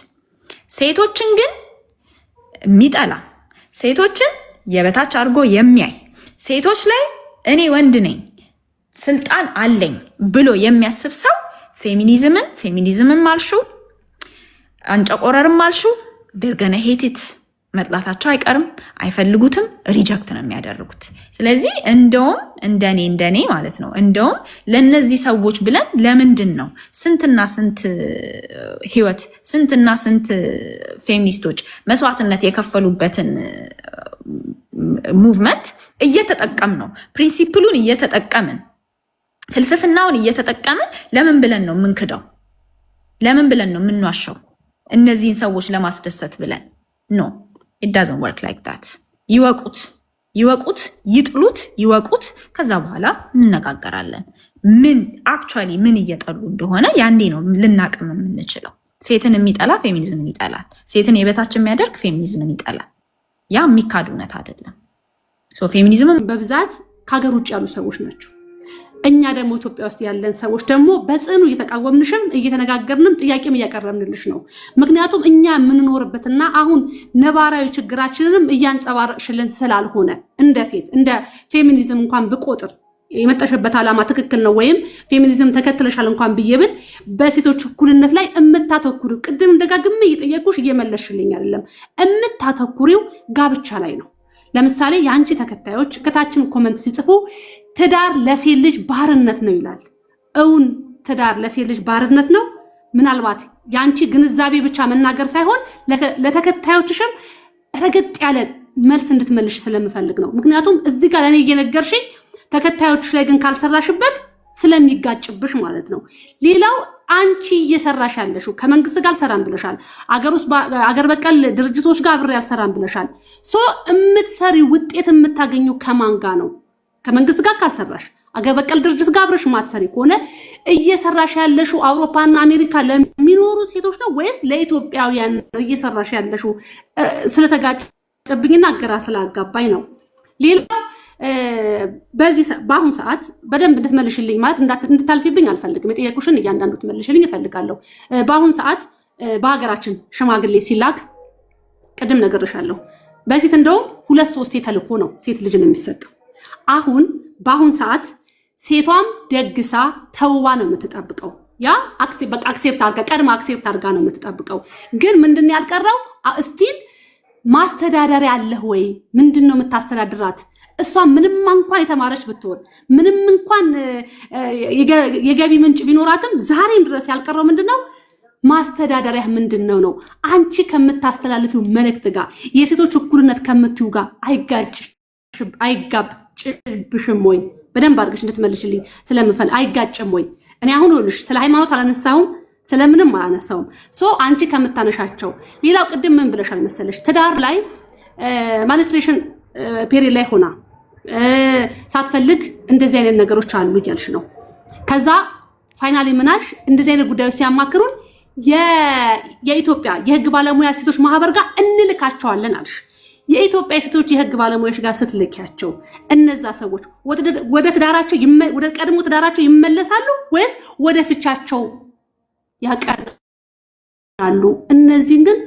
ሴቶችን ግን የሚጠላ ሴቶችን የበታች አድርጎ የሚያይ ሴቶች ላይ እኔ ወንድ ነኝ ስልጣን አለኝ ብሎ የሚያስብ ሰው ፌሚኒዝምን ማልሹ አንጨቆረርም አልሹ ደርገነ ሄቲት መጥላታቸው አይቀርም፣ አይፈልጉትም፣ ሪጀክት ነው የሚያደርጉት። ስለዚህ እንደውም እንደኔ ማለት ነው እንደውም ለነዚህ ሰዎች ብለን ለምንድን ነው ስንትና ስንት ህይወት ስንትና ስንት ፌሚኒስቶች መስዋዕትነት የከፈሉበትን ሙቭመንት እየተጠቀም ነው ፕሪንሲፕሉን እየተጠቀምን ፍልስፍናውን እየተጠቀምን ለምን ብለን ነው ምንክደው? ለምን ብለን ነው ምንዋሸው? እነዚህን ሰዎች ለማስደሰት ብለን ኖ it doesn't work like that። ይወቁት ይጥሉት ይወቁት። ከዛ በኋላ እንነጋገራለን ምን አክቹዋሊ ምን እየጠሉ እንደሆነ ያኔ ነው ልናቅም የምንችለው። ሴትን የሚጠላ ፌሚኒዝምን ይጠላል፣ ሴትን የበታች የሚያደርግ ፌሚኒዝምን ይጠላል። ያ የሚካድ እውነት አይደለም። ፌሚኒዝምን በብዛት ከሀገር ውጭ ያሉ ሰዎች ናቸው። እኛ ደግሞ ኢትዮጵያ ውስጥ ያለን ሰዎች ደግሞ በጽኑ እየተቃወምንሽም እየተነጋገርንም ጥያቄም እያቀረብንልሽ ነው። ምክንያቱም እኛ የምንኖርበትና አሁን ነባራዊ ችግራችንንም እያንጸባረቅሽልን ስላልሆነ እንደ ሴት እንደ ፌሚኒዝም እንኳን ብቆጥር የመጣሽበት ዓላማ ትክክል ነው ወይም ፌሚኒዝም ተከትለሻል እንኳን ብዬብል በሴቶች እኩልነት ላይ እምታተኩሪው ቅድም እንደጋግም እየጠየቁሽ እየመለስሽልኝ አይደለም። እምታተኩሪው ጋብቻ ላይ ነው። ለምሳሌ የአንቺ ተከታዮች ከታችን ኮመንት ሲጽፉ ትዳር ለሴት ልጅ ባርነት ነው ይላል። እውን ትዳር ለሴት ልጅ ባርነት ነው? ምናልባት የአንቺ ግንዛቤ ብቻ መናገር ሳይሆን ለተከታዮችሽም ረገጥ ያለ መልስ እንድትመልሽ ስለምፈልግ ነው። ምክንያቱም እዚህ ጋር ለእኔ እየነገርሽኝ ተከታዮችሽ ላይ ግን ካልሰራሽበት ስለሚጋጭብሽ ማለት ነው። ሌላው አንቺ እየሰራሽ ያለሽው ከመንግስት ጋር አልሰራም ብለሻል። አገር በቀል ድርጅቶች ጋር አብሬ አልሰራም ብለሻል። እምትሰሪ ውጤት የምታገኙ ከማን ጋር ነው? ከመንግስት ጋር ካልሰራሽ አገር በቀል ድርጅት ጋር አብረሽ ማትሰሪ ከሆነ እየሰራሽ ያለሽው አውሮፓና አሜሪካ ለሚኖሩ ሴቶች ነው ወይስ ለኢትዮጵያውያን ነው እየሰራሽ ያለሽው? ስለተጋጨብኝና አገራ ስላጋባኝ ነው። ሌላው በአሁን ሰዓት በደንብ እንድትመልሽልኝ ማለት እንድታልፊብኝ አልፈልግም። የጠየቁሽን እያንዳንዱ ትመልሽልኝ እፈልጋለሁ። በአሁን ሰዓት በሀገራችን ሽማግሌ ሲላክ ቅድም ነግሬሻለሁ። በፊት እንደውም 2-3 ተልኮ ነው ሴት ልጅን የሚሰጠው። አሁን በአሁን ሰዓት ሴቷም ደግሳ ተውባ ነው የምትጠብቀው። ያ በቃ አክሴፕት አድርጋ ቀድማ አክሴፕት አድርጋ ነው የምትጠብቀው። ግን ምንድን ያልቀረው ስቲል ማስተዳደሪያ አለህ ወይ? ምንድን ነው የምታስተዳድራት? እሷ ምንም እንኳን የተማረች ብትሆን ምንም እንኳን የገቢ ምንጭ ቢኖራትም ዛሬም ድረስ ያልቀረው ምንድነው? ማስተዳደሪያ ምንድነው ነው? አንቺ ከምታስተላልፊው መልእክት ጋር የሴቶች እኩልነት ከምትዩ ጋር አይጋጭብሽም ወይ? በደንብ አድርገሽ እንድትመልሽልኝ ስለምፈልግ አይጋጭም ወይ? እኔ አሁን ልሽ ስለ ሃይማኖት አላነሳሁም፣ ስለምንም አላነሳሁም። አንቺ ከምታነሻቸው ሌላው ቅድም ምን ብለሻል መሰለሽ? ትዳር ላይ ማንስትሬሽን ፔሪድ ላይ ሆና ሳትፈልግ እንደዚህ አይነት ነገሮች አሉ እያልሽ ነው። ከዛ ፋይናሊ ምናልሽ እንደዚህ አይነት ጉዳዮች ሲያማክሩን የኢትዮጵያ የህግ ባለሙያ ሴቶች ማህበር ጋር እንልካቸዋለን አልሽ። የኢትዮጵያ ሴቶች የህግ ባለሙያዎች ጋር ስትልኪያቸው እነዛ ሰዎች ወደ ትዳራቸው ወደ ቀድሞ ትዳራቸው ይመለሳሉ ወይስ ወደ ፍቻቸው ያቀናሉ? እነዚህን ግን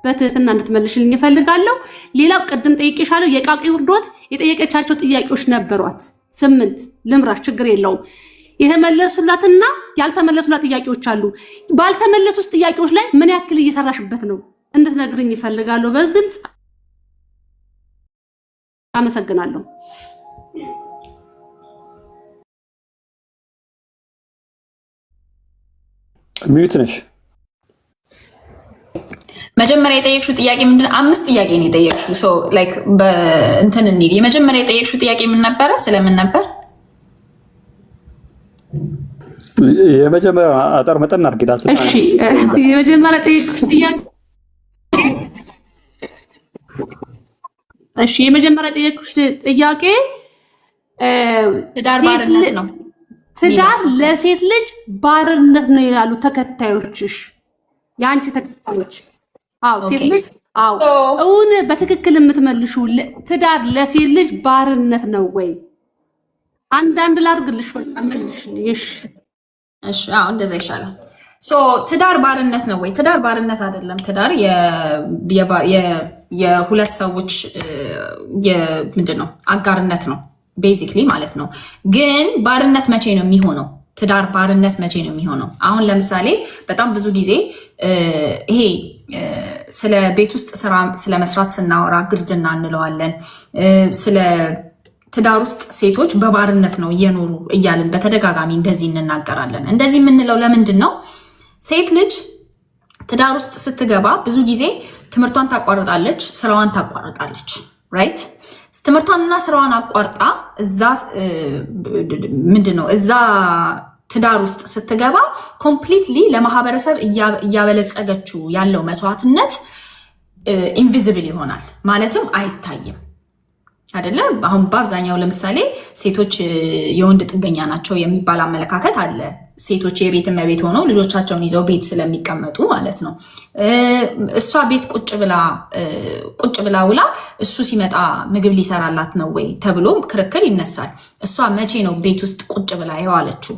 በትህትና እንድትመልሽልኝ እፈልጋለሁ። ሌላው ቅድም ጠይቄሻለሁ፣ የቃቂ ውርዶት የጠየቀቻቸው ጥያቄዎች ነበሯት 8 ልምራሽ፣ ችግር የለውም። የተመለሱላትና ያልተመለሱላት ጥያቄዎች አሉ። ባልተመለሱት ጥያቄዎች ላይ ምን ያክል እየሰራሽበት ነው እንድትነግርኝ እፈልጋለሁ በግልጽ። አመሰግናለሁ። ሚዩት ነሽ። መጀመሪያ የጠየቅሽው ጥያቄ ምንድን? 5 ጥያቄ ነው የጠየቅሽው። ሶ ላይክ በእንትን እንሂድ። የመጀመሪያ የጠየቅሽው ጥያቄ ምን ነበረ? ስለምን ነበር? የመጀመሪያ አጠር መጠን አድርጊላት። እሺ፣ የመጀመሪያ የጠየቅሽው ጥያቄ እሺ፣ የመጀመሪያ የጠየቅሽው ጥያቄ ትዳር ባርነት ነው። ትዳር ለሴት ልጅ ባርነት ነው ይላሉ ተከታዮችሽ፣ የአንቺ ተከታዮች። አዎ ሴት ልጅ አዎ፣ እውን በትክክል የምትመልሹ ትዳር ለሴት ልጅ ባርነት ነው ወይ? አንዳንድ ላድርግልሽ መልሽልሽ። እሺ፣ አዎ እንደዛ ይሻላል። ሶ ትዳር ባርነት ነው ወይ? ትዳር ባርነት አይደለም። ትዳር የሁለት ሰዎች ምንድን ነው አጋርነት ነው ቤዚክሊ ማለት ነው። ግን ባርነት መቼ ነው የሚሆነው? ትዳር ባርነት መቼ ነው የሚሆነው? አሁን ለምሳሌ በጣም ብዙ ጊዜ ይሄ ስለ ቤት ውስጥ ስራ ስለመስራት ስናወራ ግርድና እንለዋለን። ስለ ትዳር ውስጥ ሴቶች በባርነት ነው እየኖሩ እያልን በተደጋጋሚ እንደዚህ እንናገራለን። እንደዚህ የምንለው ለምንድን ነው? ሴት ልጅ ትዳር ውስጥ ስትገባ ብዙ ጊዜ ትምህርቷን ታቋርጣለች፣ ስራዋን ታቋርጣለች። ራይት? ትምህርቷንና ስራዋን አቋርጣ እዛ ምንድነው እዛ ትዳር ውስጥ ስትገባ ኮምፕሊትሊ ለማህበረሰብ እያበለጸገችው ያለው መስዋዕትነት ኢንቪዚብል ይሆናል፣ ማለትም አይታይም። አይደለ? አሁን በአብዛኛው ለምሳሌ ሴቶች የወንድ ጥገኛ ናቸው የሚባል አመለካከት አለ። ሴቶች የቤት እመቤት ሆነው ልጆቻቸውን ይዘው ቤት ስለሚቀመጡ ማለት ነው። እሷ ቤት ቁጭ ብላ ውላ እሱ ሲመጣ ምግብ ሊሰራላት ነው ወይ ተብሎ ክርክር ይነሳል። እሷ መቼ ነው ቤት ውስጥ ቁጭ ብላ የዋለችው?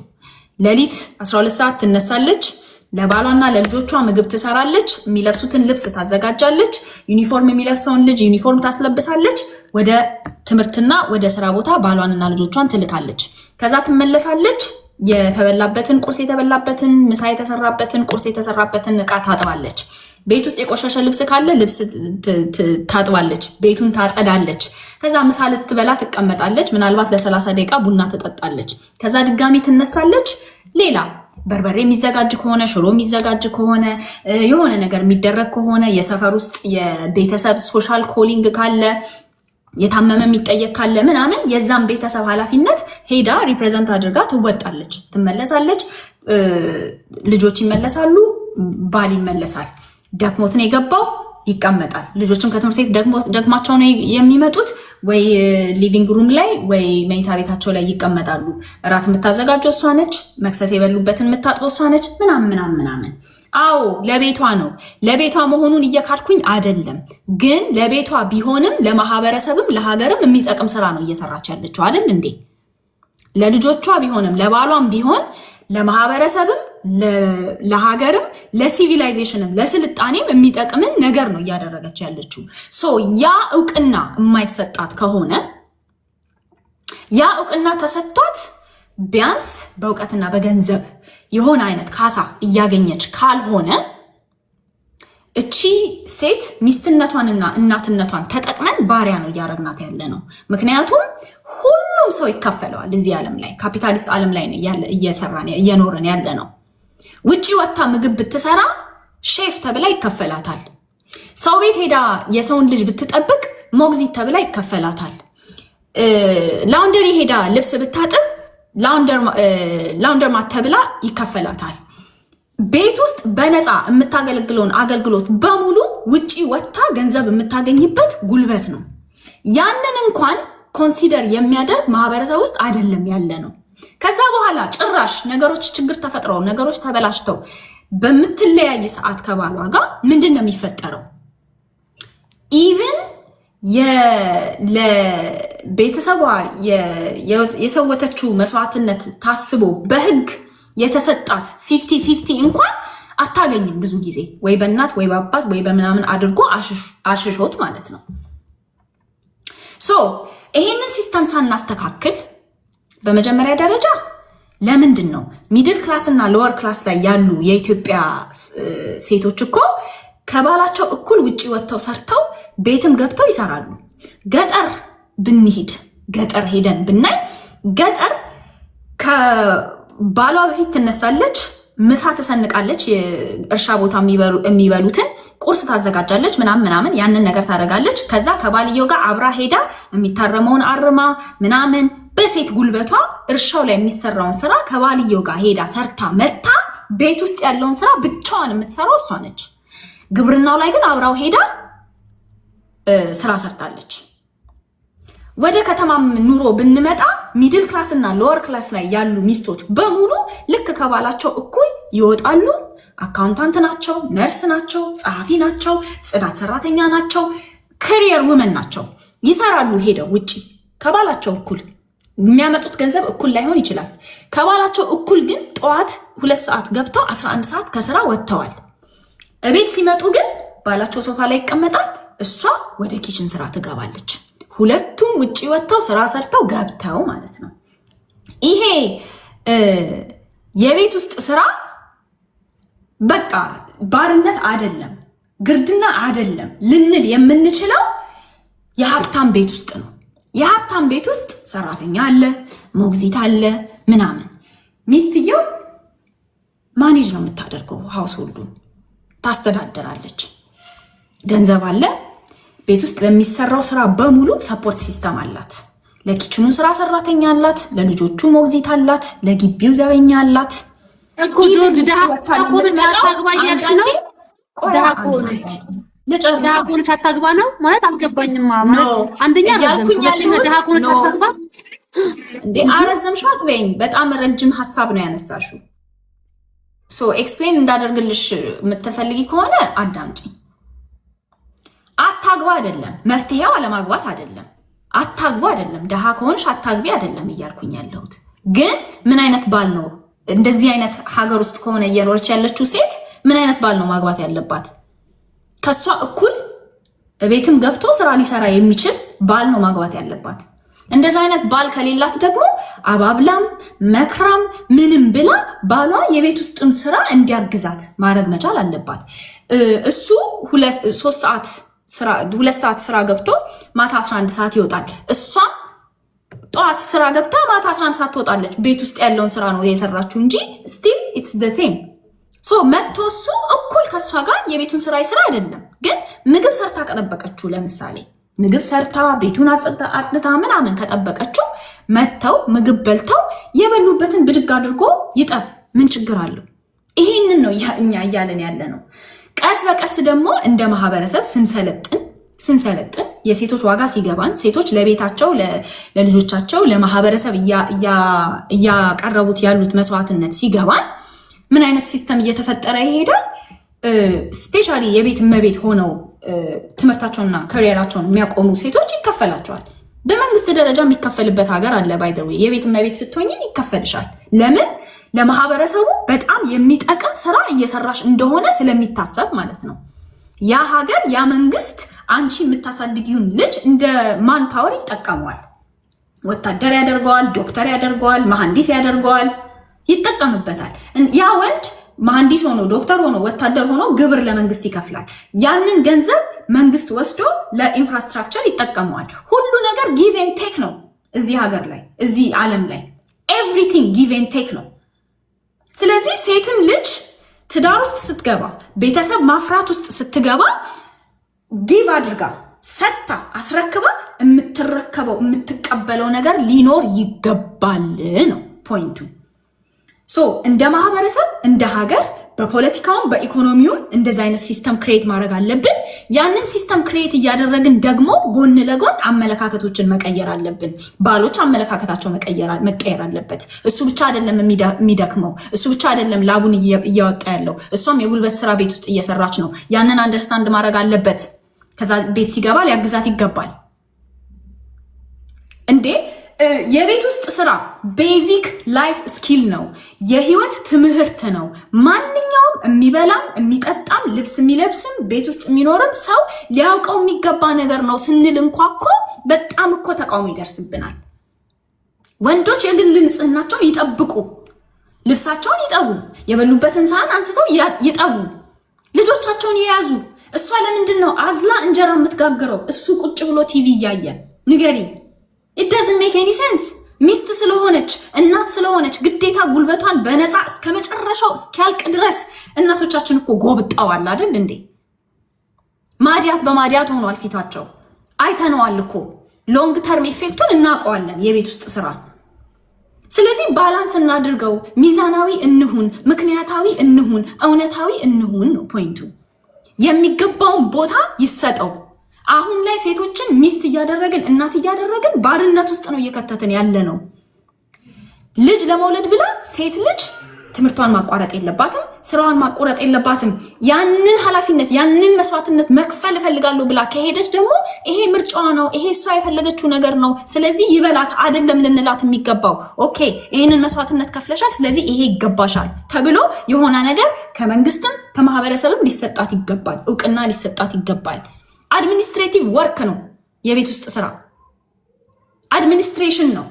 ሌሊት 12 ሰዓት ትነሳለች፣ ለባሏና ለልጆቿ ምግብ ትሰራለች፣ የሚለብሱትን ልብስ ታዘጋጃለች፣ ዩኒፎርም የሚለብሰውን ልጅ ዩኒፎርም ታስለብሳለች፣ ወደ ትምህርትና ወደ ስራ ቦታ ባሏንና ልጆቿን ትልካለች። ከዛ ትመለሳለች፣ የተበላበትን ቁርስ የተበላበትን ምሳ የተሰራበትን ቁርስ የተሰራበትን እቃ ታጥባለች። ቤት ውስጥ የቆሸሸ ልብስ ካለ ልብስ ታጥባለች፣ ቤቱን ታጸዳለች። ከዛ ምሳ ልትበላ ትቀመጣለች፣ ምናልባት ለ30 ደቂቃ ቡና ትጠጣለች። ከዛ ድጋሚ ትነሳለች። ሌላ በርበሬ የሚዘጋጅ ከሆነ ሽሮ የሚዘጋጅ ከሆነ የሆነ ነገር የሚደረግ ከሆነ የሰፈር ውስጥ የቤተሰብ ሶሻል ኮሊንግ ካለ የታመመ የሚጠየቅ ካለ ምናምን የዛም ቤተሰብ ኃላፊነት ሄዳ ሪፕሬዘንት አድርጋ ትወጣለች፣ ትመለሳለች። ልጆች ይመለሳሉ፣ ባል ይመለሳል። ደክሞት ነው የገባው፣ ይቀመጣል። ልጆችም ከትምህርት ቤት ደክማቸው ነው የሚመጡት፣ ወይ ሊቪንግ ሩም ላይ ወይ መኝታ ቤታቸው ላይ ይቀመጣሉ። እራት የምታዘጋጀው እሷ ነች፣ መክሰስ የበሉበትን የምታጥበው እሷ ነች፣ ምናምን። አዎ ለቤቷ ነው። ለቤቷ መሆኑን እየካድኩኝ አይደለም፣ ግን ለቤቷ ቢሆንም ለማህበረሰብም ለሀገርም የሚጠቅም ስራ ነው እየሰራች ያለችው አይደል እንዴ? ለልጆቿ ቢሆንም ለባሏም ቢሆን ለማህበረሰብም ለሀገርም ለሲቪላይዜሽንም ለስልጣኔም የሚጠቅምን ነገር ነው እያደረገች ያለችው። ሶ ያ እውቅና የማይሰጣት ከሆነ ያ እውቅና ተሰጥቷት ቢያንስ በእውቀትና በገንዘብ የሆነ አይነት ካሳ እያገኘች ካልሆነ እቺ ሴት ሚስትነቷንና እናትነቷን ተጠቅመን ባሪያ ነው እያረግናት ያለ ነው። ምክንያቱም ሁሉም ሰው ይከፈለዋል እዚህ ዓለም ላይ ካፒታሊስት ዓለም ላይ እየኖረን ያለ ነው። ውጪ ወጥታ ምግብ ብትሰራ ሼፍ ተብላ ይከፈላታል። ሰው ቤት ሄዳ የሰውን ልጅ ብትጠብቅ ሞግዚት ተብላ ይከፈላታል። ላውንደሪ ሄዳ ልብስ ብታጥብ ላውንደር ማት ተብላ ይከፈላታል። ቤት ውስጥ በነፃ የምታገለግለውን አገልግሎት በሙሉ ውጪ ወጥታ ገንዘብ የምታገኝበት ጉልበት ነው። ያንን እንኳን ኮንሲደር የሚያደርግ ማህበረሰብ ውስጥ አይደለም ያለ ነው። ከዛ በኋላ ጭራሽ ነገሮች ችግር ተፈጥረው ነገሮች ተበላሽተው በምትለያይ ሰዓት ከባሏ ጋር ምንድን ነው የሚፈጠረው? ኢቭን ለቤተሰቧ የሰወተችው መስዋዕትነት ታስቦ በህግ የተሰጣት 50-50 እንኳን አታገኝም። ብዙ ጊዜ ወይ በእናት ወይ በአባት ወይ በምናምን አድርጎ አሽሾት ማለት ነው። ሶ ይሄንን ሲስተም ሳናስተካክል በመጀመሪያ ደረጃ ለምንድን ነው ሚድል ክላስ እና ሎወር ክላስ ላይ ያሉ የኢትዮጵያ ሴቶች እኮ ከባላቸው እኩል ውጪ ወጥተው ሰርተው ቤትም ገብተው ይሰራሉ። ገጠር ብንሄድ ገጠር ሄደን ብናይ ገጠር ከባሏ በፊት ትነሳለች፣ ምሳ ትሰንቃለች፣ የእርሻ ቦታ የሚበሉትን ቁርስ ታዘጋጃለች፣ ምናምን ያንን ነገር ታደርጋለች። ከዛ ከባልየው ጋር አብራ ሄዳ የሚታረመውን አርማ ምናምን በሴት ጉልበቷ እርሻው ላይ የሚሰራውን ስራ ከባልየው ጋር ሄዳ ሰርታ መታ ቤት ውስጥ ያለውን ስራ ብቻዋን የምትሰራው እሷ ነች። ግብርናው ላይ ግን አብራው ሄዳ ስራ ሰርታለች። ወደ ከተማም ኑሮ ብንመጣ ሚድል ክላስ እና ሎወር ክላስ ላይ ያሉ ሚስቶች በሙሉ ልክ ከባላቸው እኩል ይወጣሉ። አካውንታንት ናቸው፣ ነርስ ናቸው፣ ጸሐፊ ናቸው፣ ጽዳት ሰራተኛ ናቸው፣ ካሪየር ውመን ናቸው። ይሰራሉ ሄደው ውጪ ከባላቸው እኩል። የሚያመጡት ገንዘብ እኩል ላይሆን ይችላል። ከባላቸው እኩል ግን ጠዋት 2 ሰዓት ገብተው 11 ሰዓት ከስራ ወጥተዋል። እቤት ሲመጡ ግን ባላቸው ሶፋ ላይ ይቀመጣል፣ እሷ ወደ ኪችን ስራ ትገባለች። ሁለቱም ውጪ ወጥተው ስራ ሰርተው ገብተው ማለት ነው። ይሄ የቤት ውስጥ ስራ በቃ ባርነት አይደለም፣ ግርድና አይደለም ልንል የምንችለው የሀብታም ቤት ውስጥ ነው። የሀብታም ቤት ውስጥ ሰራተኛ አለ፣ ሞግዚት አለ ምናምን። ሚስትየው ማኔጅ ነው የምታደርገው፣ ሃውስሆልዱን ታስተዳድራለች። ገንዘብ አለ ቤት ውስጥ ለሚሰራው ስራ በሙሉ ሰፖርት ሲስተም አላት። ለኪችኑ ስራ ሰራተኛ አላት፣ ለልጆቹ ሞግዚት አላት፣ ለግቢው ዘበኛ አላት። ደሃ አታግባ ነው ማለት አልገባኝም። አንደኛ አረዘምሻት በይኝ። በጣም ረጅም ሀሳብ ነው ያነሳሽው። ሶ ኤክስፕሌን እንዳደርግልሽ የምትፈልጊ ከሆነ አዳምጪ። አታግባ አይደለም መፍትሄው፣ አለማግባት አይደለም። አታግባ አይደለም ደሃ ከሆንሽ አታግቢ አይደለም እያልኩኝ ያለሁት። ግን ምን አይነት ባል ነው እንደዚህ አይነት ሀገር ውስጥ ከሆነ እየኖረች ያለችው ሴት ምን አይነት ባል ነው ማግባት ያለባት? ከሷ እኩል ቤትም ገብቶ ስራ ሊሰራ የሚችል ባል ነው ማግባት ያለባት። እንደዛ አይነት ባል ከሌላት ደግሞ አባብላም መክራም ምንም ብላ ባሏ የቤት ውስጥም ስራ እንዲያግዛት ማድረግ መቻል አለባት። እሱ 2 ሰዓት ስራ ገብቶ ማታ 11 ሰዓት ይወጣል። እሷም ጠዋት ስራ ገብታ ማታ 11 ሰዓት ትወጣለች። ቤት ውስጥ ያለውን ስራ ነው የሰራችው እንጂ ስቲል ኢትስ ዘ ሴም። ሶ መጥቶ እሱ እኩል ከሷ ጋር የቤቱን ስራ ይስራ አይደለም። ግን ምግብ ሰርታ ከጠበቀችው፣ ለምሳሌ ምግብ ሰርታ ቤቱን አጽድታ ምናምን ከጠበቀችው መጥተው ምግብ በልተው የበሉበትን ብድግ አድርጎ ይጠብ። ምን ችግር አለው? ይሄንን ነው እኛ እያለን ያለ ነው። ቀስ በቀስ ደግሞ እንደ ማህበረሰብ ስንሰለጥን የሴቶች ዋጋ ሲገባን፣ ሴቶች ለቤታቸው ለልጆቻቸው ለማህበረሰብ እያቀረቡት ያሉት መስዋዕትነት ሲገባን ምን አይነት ሲስተም እየተፈጠረ ይሄዳል። ስፔሻሊ የቤት እመቤት ሆነው ትምህርታቸውንና ካሪየራቸውን የሚያቆሙ ሴቶች ይከፈላቸዋል። በመንግስት ደረጃ የሚከፈልበት ሀገር አለ። ባይ ዘ ዌይ የቤት እመቤት ስትሆኚ ይከፈልሻል። ለምን? ለማህበረሰቡ በጣም የሚጠቅም ስራ እየሰራሽ እንደሆነ ስለሚታሰብ ማለት ነው። ያ ሀገር ያ መንግስት አንቺ የምታሳድጊውን ልጅ እንደ ማን ፓወር ይጠቀመዋል። ወታደር ያደርገዋል፣ ዶክተር ያደርገዋል፣ መሐንዲስ ያደርገዋል፣ ይጠቀምበታል። ያ ወንድ መሐንዲስ ሆኖ ዶክተር ሆኖ ወታደር ሆኖ ግብር ለመንግስት ይከፍላል። ያንን ገንዘብ መንግስት ወስዶ ለኢንፍራስትራክቸር ይጠቀመዋል። ሁሉ ነገር ጊቭ ኤንድ ቴክ ነው እዚህ ሀገር ላይ፣ እዚህ ዓለም ላይ ኤቭሪቲንግ ጊቭ ኤንድ ቴክ ነው። ስለዚህ ሴትም ልጅ ትዳር ውስጥ ስትገባ፣ ቤተሰብ ማፍራት ውስጥ ስትገባ ጊቭ አድርጋ ሰጥታ አስረክባ የምትቀበለው ነገር ሊኖር ይገባል ነው ፖይንቱ። ሶ እንደ ማህበረሰብ እንደ ሀገር በፖለቲካውም በኢኮኖሚውም እንደዚህ አይነት ሲስተም ክሬት ማድረግ አለብን። ያንን ሲስተም ክሬት እያደረግን ደግሞ ጎን ለጎን አመለካከቶችን መቀየር አለብን። ባሎች አመለካከታቸው መቀየር አለበት። እሱ ብቻ አይደለም የሚደክመው፣ እሱ ብቻ አይደለም ላቡን እያወጣ ያለው፣ እሷም የጉልበት ስራ ቤት ውስጥ እየሰራች ነው። ያንን አንደርስታንድ ማድረግ አለበት። ከዛ ቤት ሲገባ ሊያግዛት ይገባል። እንዴ የቤት ውስጥ ስራ ቤዚክ ላይፍ ስኪል ነው፣ የህይወት ትምህርት ነው። ማንኛውም የሚበላም የሚጠጣም ልብስ የሚለብስም ቤት ውስጥ የሚኖርም ሰው ሊያውቀው የሚገባ ነገር ነው ስንል እንኳኮ በጣም እኮ ተቃውሞ ይደርስብናል። ወንዶች የግል ንጽህናቸውን ይጠብቁ፣ ልብሳቸውን ይጠቡ፣ የበሉበትን ሳህን አንስተው ይጠቡ፣ ልጆቻቸውን የያዙ። እሷ ለምንድን ነው አዝላ እንጀራ የምትጋግረው? እሱ ቁጭ ብሎ ቲቪ እያየ ንገሪ። it doesn't make any sense። ሚስት ስለሆነች እናት ስለሆነች ግዴታ ጉልበቷን በነፃ እስከ መጨረሻው እስኪያልቅ ድረስ። እናቶቻችን እኮ ጎብጣዋል አይደል እንዴ? ማዲያት በማዲያት ሆኗል ፊታቸው። አይተነዋል እኮ ሎንግ ተርም ኢፌክቱን እናውቀዋለን የቤት ውስጥ ስራ። ስለዚህ ባላንስ እናድርገው፣ ሚዛናዊ እንሁን፣ ምክንያታዊ እንሁን፣ እውነታዊ እንሁን ነው ፖይንቱ። የሚገባውን ቦታ ይሰጠው። አሁን ላይ ሴቶችን ሚስት እያደረግን እናት እያደረግን ባርነት ውስጥ ነው እየከተትን ያለ ነው። ልጅ ለመውለድ ብላ ሴት ልጅ ትምህርቷን ማቋረጥ የለባትም፣ ስራዋን ማቋረጥ የለባትም። ያንን ኃላፊነት ያንን መስዋዕትነት መክፈል እፈልጋለሁ ብላ ከሄደች ደግሞ ይሄ ምርጫዋ ነው፣ ይሄ እሷ የፈለገችው ነገር ነው። ስለዚህ ይበላት አይደለም ልንላት የሚገባው። ኦኬ ይሄንን መስዋዕትነት ከፍለሻል፣ ስለዚህ ይሄ ይገባሻል ተብሎ የሆነ ነገር ከመንግስትም ከማህበረሰብም ሊሰጣት ይገባል፣ እውቅና ሊሰጣት ይገባል። አድሚኒስትሬቲቭ ወርክ ነው የቤት ውስጥ ስራ፣ አድሚኒስትሬሽን ነው።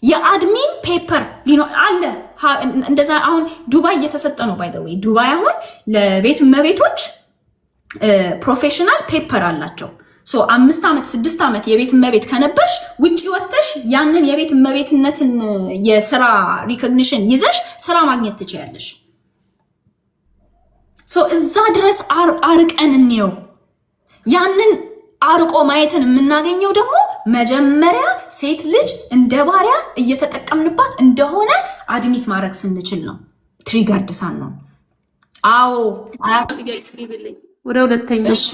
የአድሚን ፔፐር አለ እንደዛ። አሁን ዱባይ እየተሰጠ ነው። ባይ ዘ ዌይ ዱባይ አሁን ለቤት እመቤቶች ፕሮፌሽናል ፔፐር አላቸው። 5 ዓመት 6 ዓመት የቤት እመቤት ከነበርሽ ውጪ ወጥተሽ ያንን የቤት እመቤትነትን የስራ ሪኮግኒሽን ይዘሽ ስራ ማግኘት ትችያለሽ። እዛ ድረስ አርቀን እንየው። ያንን አርቆ ማየትን የምናገኘው ደግሞ መጀመሪያ ሴት ልጅ እንደ ባሪያ እየተጠቀምንባት እንደሆነ አድሚት ማድረግ ስንችል ነው። ትሪገርድ ሳንሆን። አዎ ወደ ሁለተኛው። እሺ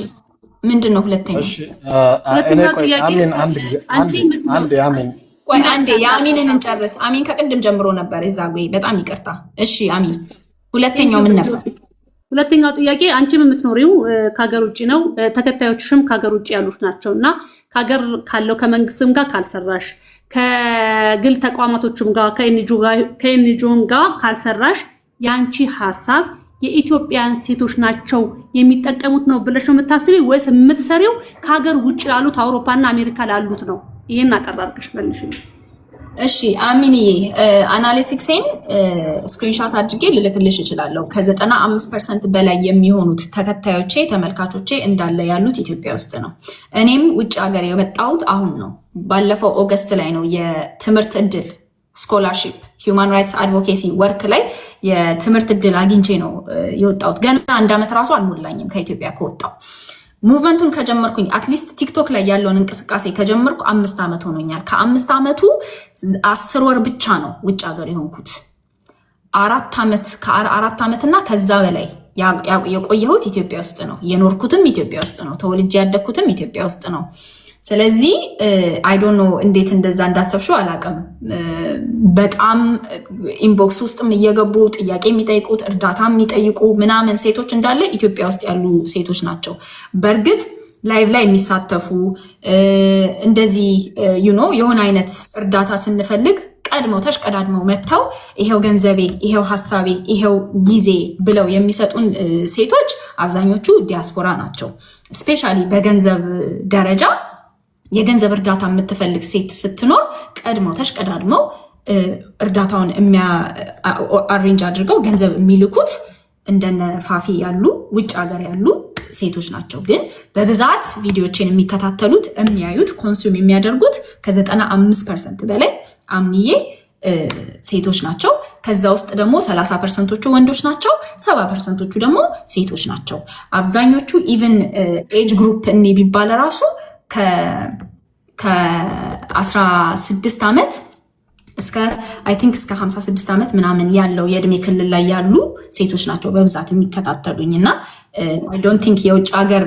ምንድን ነው ሁለተኛው? አንዴ የአሚንን እንጨርስ። አሚን ከቅድም ጀምሮ ነበር እዛ ጎይ። በጣም ይቅርታ። እሺ አሚን ሁለተኛው ምን ነበር? ሁለተኛው ጥያቄ አንቺም የምትኖሪው ከሀገር ውጭ ነው፣ ተከታዮችሽም ከሀገር ውጭ ያሉት ናቸው እና ከሀገር ካለው ከመንግስትም ጋር ካልሰራሽ፣ ከግል ተቋማቶችም ጋር ከኤንጂኦን ጋር ካልሰራሽ የአንቺ ሀሳብ የኢትዮጵያን ሴቶች ናቸው የሚጠቀሙት ነው ብለሽ ነው የምታስቢ ወይስ የምትሰሪው ከሀገር ውጭ ላሉት አውሮፓና አሜሪካ ላሉት ነው? ይሄን አጠራርገሽ መልሽልኝ። እሺ አሚንዬ አናሊቲክሴን ስክሪንሾት አድርጌ ልልክልሽ እችላለሁ። ከ95% በላይ የሚሆኑት ተከታዮቼ ተመልካቾቼ እንዳለ ያሉት ኢትዮጵያ ውስጥ ነው። እኔም ውጭ ሀገር የመጣሁት አሁን ነው። ባለፈው ኦገስት ላይ ነው የትምህርት እድል ስኮላርሺፕ ሂውማን ራይትስ አድቮኬሲ ወርክ ላይ የትምህርት እድል አግኝቼ ነው የወጣሁት። ገና 1 ዓመት ራሱ አልሞላኝም ከኢትዮጵያ ከወጣሁ። ሙቭመንቱን ከጀመርኩኝ አትሊስት ቲክቶክ ላይ ያለውን እንቅስቃሴ ከጀመርኩ 5 ዓመት ሆኖኛል። ከ5 ዓመቱ 10 ወር ብቻ ነው ውጭ ሀገር የሆንኩት። 4 ዓመትና ከዛ በላይ የቆየሁት ኢትዮጵያ ውስጥ ነው። የኖርኩትም ኢትዮጵያ ውስጥ ነው። ተወልጄ ያደግኩትም ኢትዮጵያ ውስጥ ነው። ስለዚህ አይ ዶንት ኖ እንዴት እንደዛ እንዳሰብሽው አላውቅም። በጣም ኢንቦክስ ውስጥም እየገቡ ጥያቄ የሚጠይቁት እርዳታ የሚጠይቁ ምናምን ሴቶች እንዳለ ኢትዮጵያ ውስጥ ያሉ ሴቶች ናቸው። በእርግጥ ላይቭ ላይ የሚሳተፉ እንደዚህ የሆነ አይነት እርዳታ ስንፈልግ ቀድመው ተሽቀዳድመው መጥተው ይሄው ገንዘቤ፣ ይሄው ሀሳቤ፣ ይሄው ጊዜ ብለው የሚሰጡን ሴቶች አብዛኞቹ ዲያስፖራ ናቸው። ስፔሻሊ በገንዘብ ደረጃ የገንዘብ እርዳታ የምትፈልግ ሴት ስትኖር ቀድመው ተሽቀዳድመው እርዳታውን አሬንጅ አድርገው ገንዘብ የሚልኩት እንደነ ፋፊ ያሉ ውጭ ሀገር ያሉ ሴቶች ናቸው። ግን በብዛት ቪዲዮችን የሚከታተሉት የሚያዩት ኮንሱም የሚያደርጉት ከ95% በላይ አምንዬ ሴቶች ናቸው። ከዛ ውስጥ ደግሞ 30%ዎቹ ወንዶች ናቸው፣ 70%ዎቹ ደግሞ ሴቶች ናቸው። አብዛኞቹ ኢቭን ኤጅ ግሩፕ እኔ ቢባል ራሱ ከ16 ዓመት እስከ አይ ቲንክ እስከ 56 ዓመት ምናምን ያለው የእድሜ ክልል ላይ ያሉ ሴቶች ናቸው በብዛት የሚከታተሉኝ እና አይ ዶንት ቲንክ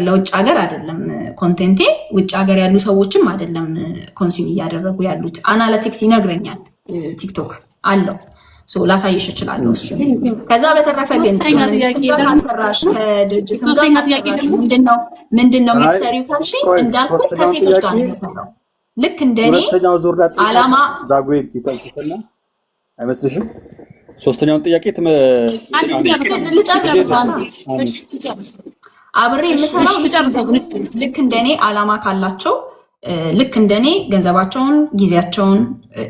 ለውጭ ሀገር አይደለም ኮንቴንቴ፣ ውጭ ሀገር ያሉ ሰዎችም አይደለም ኮንሱም እያደረጉ ያሉት። አናሊቲክስ ይነግረኛል ቲክቶክ አለው። ላሳይሽ እችላለሁ እሱ። ከዛ በተረፈ ግን ከሰራሽ ከድርጅትም ጋር ምንድነው የምትሰሪው ካልሽ እንዳልኩት ከሴቶች ጋር ነው የምሰራው። ልክ እንደኔ አላማ አይመስልሽም? ሶስተኛውን ጥያቄ አብሬ የምሰራው ልክ እንደኔ አላማ ካላቸው ልክ እንደኔ ገንዘባቸውን፣ ጊዜያቸውን፣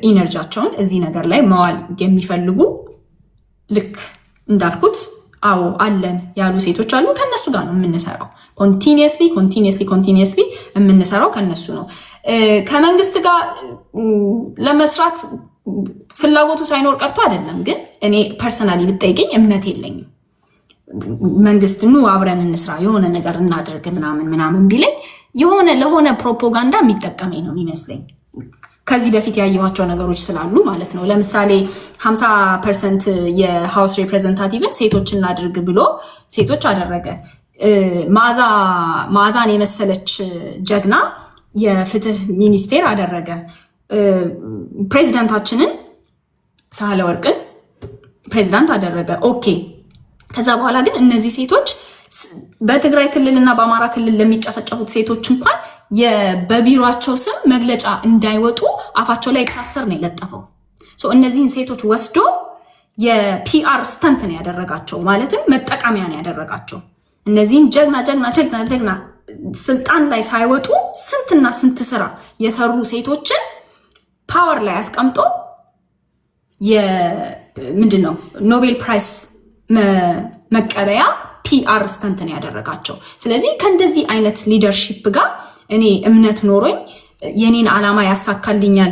ኢነርጂያቸውን እዚህ ነገር ላይ መዋል የሚፈልጉ ልክ እንዳልኩት አዎ አለን ያሉ ሴቶች አሉ። ከነሱ ጋር ነው የምንሰራው። ኮንቲኒየስሊ የምንሰራው ከነሱ ነው። ከመንግስት ጋር ለመስራት ፍላጎቱ ሳይኖር ቀርቶ አይደለም። ግን እኔ ፐርሰናሊ ብጠይቀኝ እምነት የለኝም። መንግስት ኑ አብረን እንስራ የሆነ ነገር እናድርግ ምናምን ቢለኝ ለሆነ ፕሮፓጋንዳ የሚጠቀመኝ ነው የሚመስለኝ። ከዚህ በፊት ያየኋቸው ነገሮች ስላሉ ማለት ነው። ለምሳሌ 50% የሃውስ ሪፕሬዘንታቲቭን ሴቶች እናድርግ ብሎ ሴቶች አደረገ። መዓዛን የመሰለች ጀግና የፍትህ ሚኒስቴር አደረገ። ፕሬዚዳንታችንን ሳህለወርቅን ፕሬዚዳንት አደረገ። ኦኬ። ከዛ በኋላ ግን እነዚህ ሴቶች በትግራይ ክልልና በአማራ ክልል ለሚጨፈጨፉት ሴቶች እንኳን በቢሮቸው ስም መግለጫ እንዳይወጡ አፋቸው ላይ ፕላስተር ነው የለጠፈው። እነዚህን ሴቶች ወስዶ የፒአር ስተንት ነው ያደረጋቸው፣ ማለትም መጠቀሚያ ነው ያደረጋቸው። እነዚህን ጀግና ስልጣን ላይ ሳይወጡ ስንትና ስንት ስራ የሰሩ ሴቶችን ፓወር ላይ አስቀምጦ ምንድነው ኖቤል ፕራይስ መቀበያ ፒአር ስተንት ነው ያደረጋቸው። ስለዚህ ከእንደዚህ አይነት ሊደርሺፕ ጋር እኔ እምነት ኖሮኝ የኔን ዓላማ ያሳካልኛል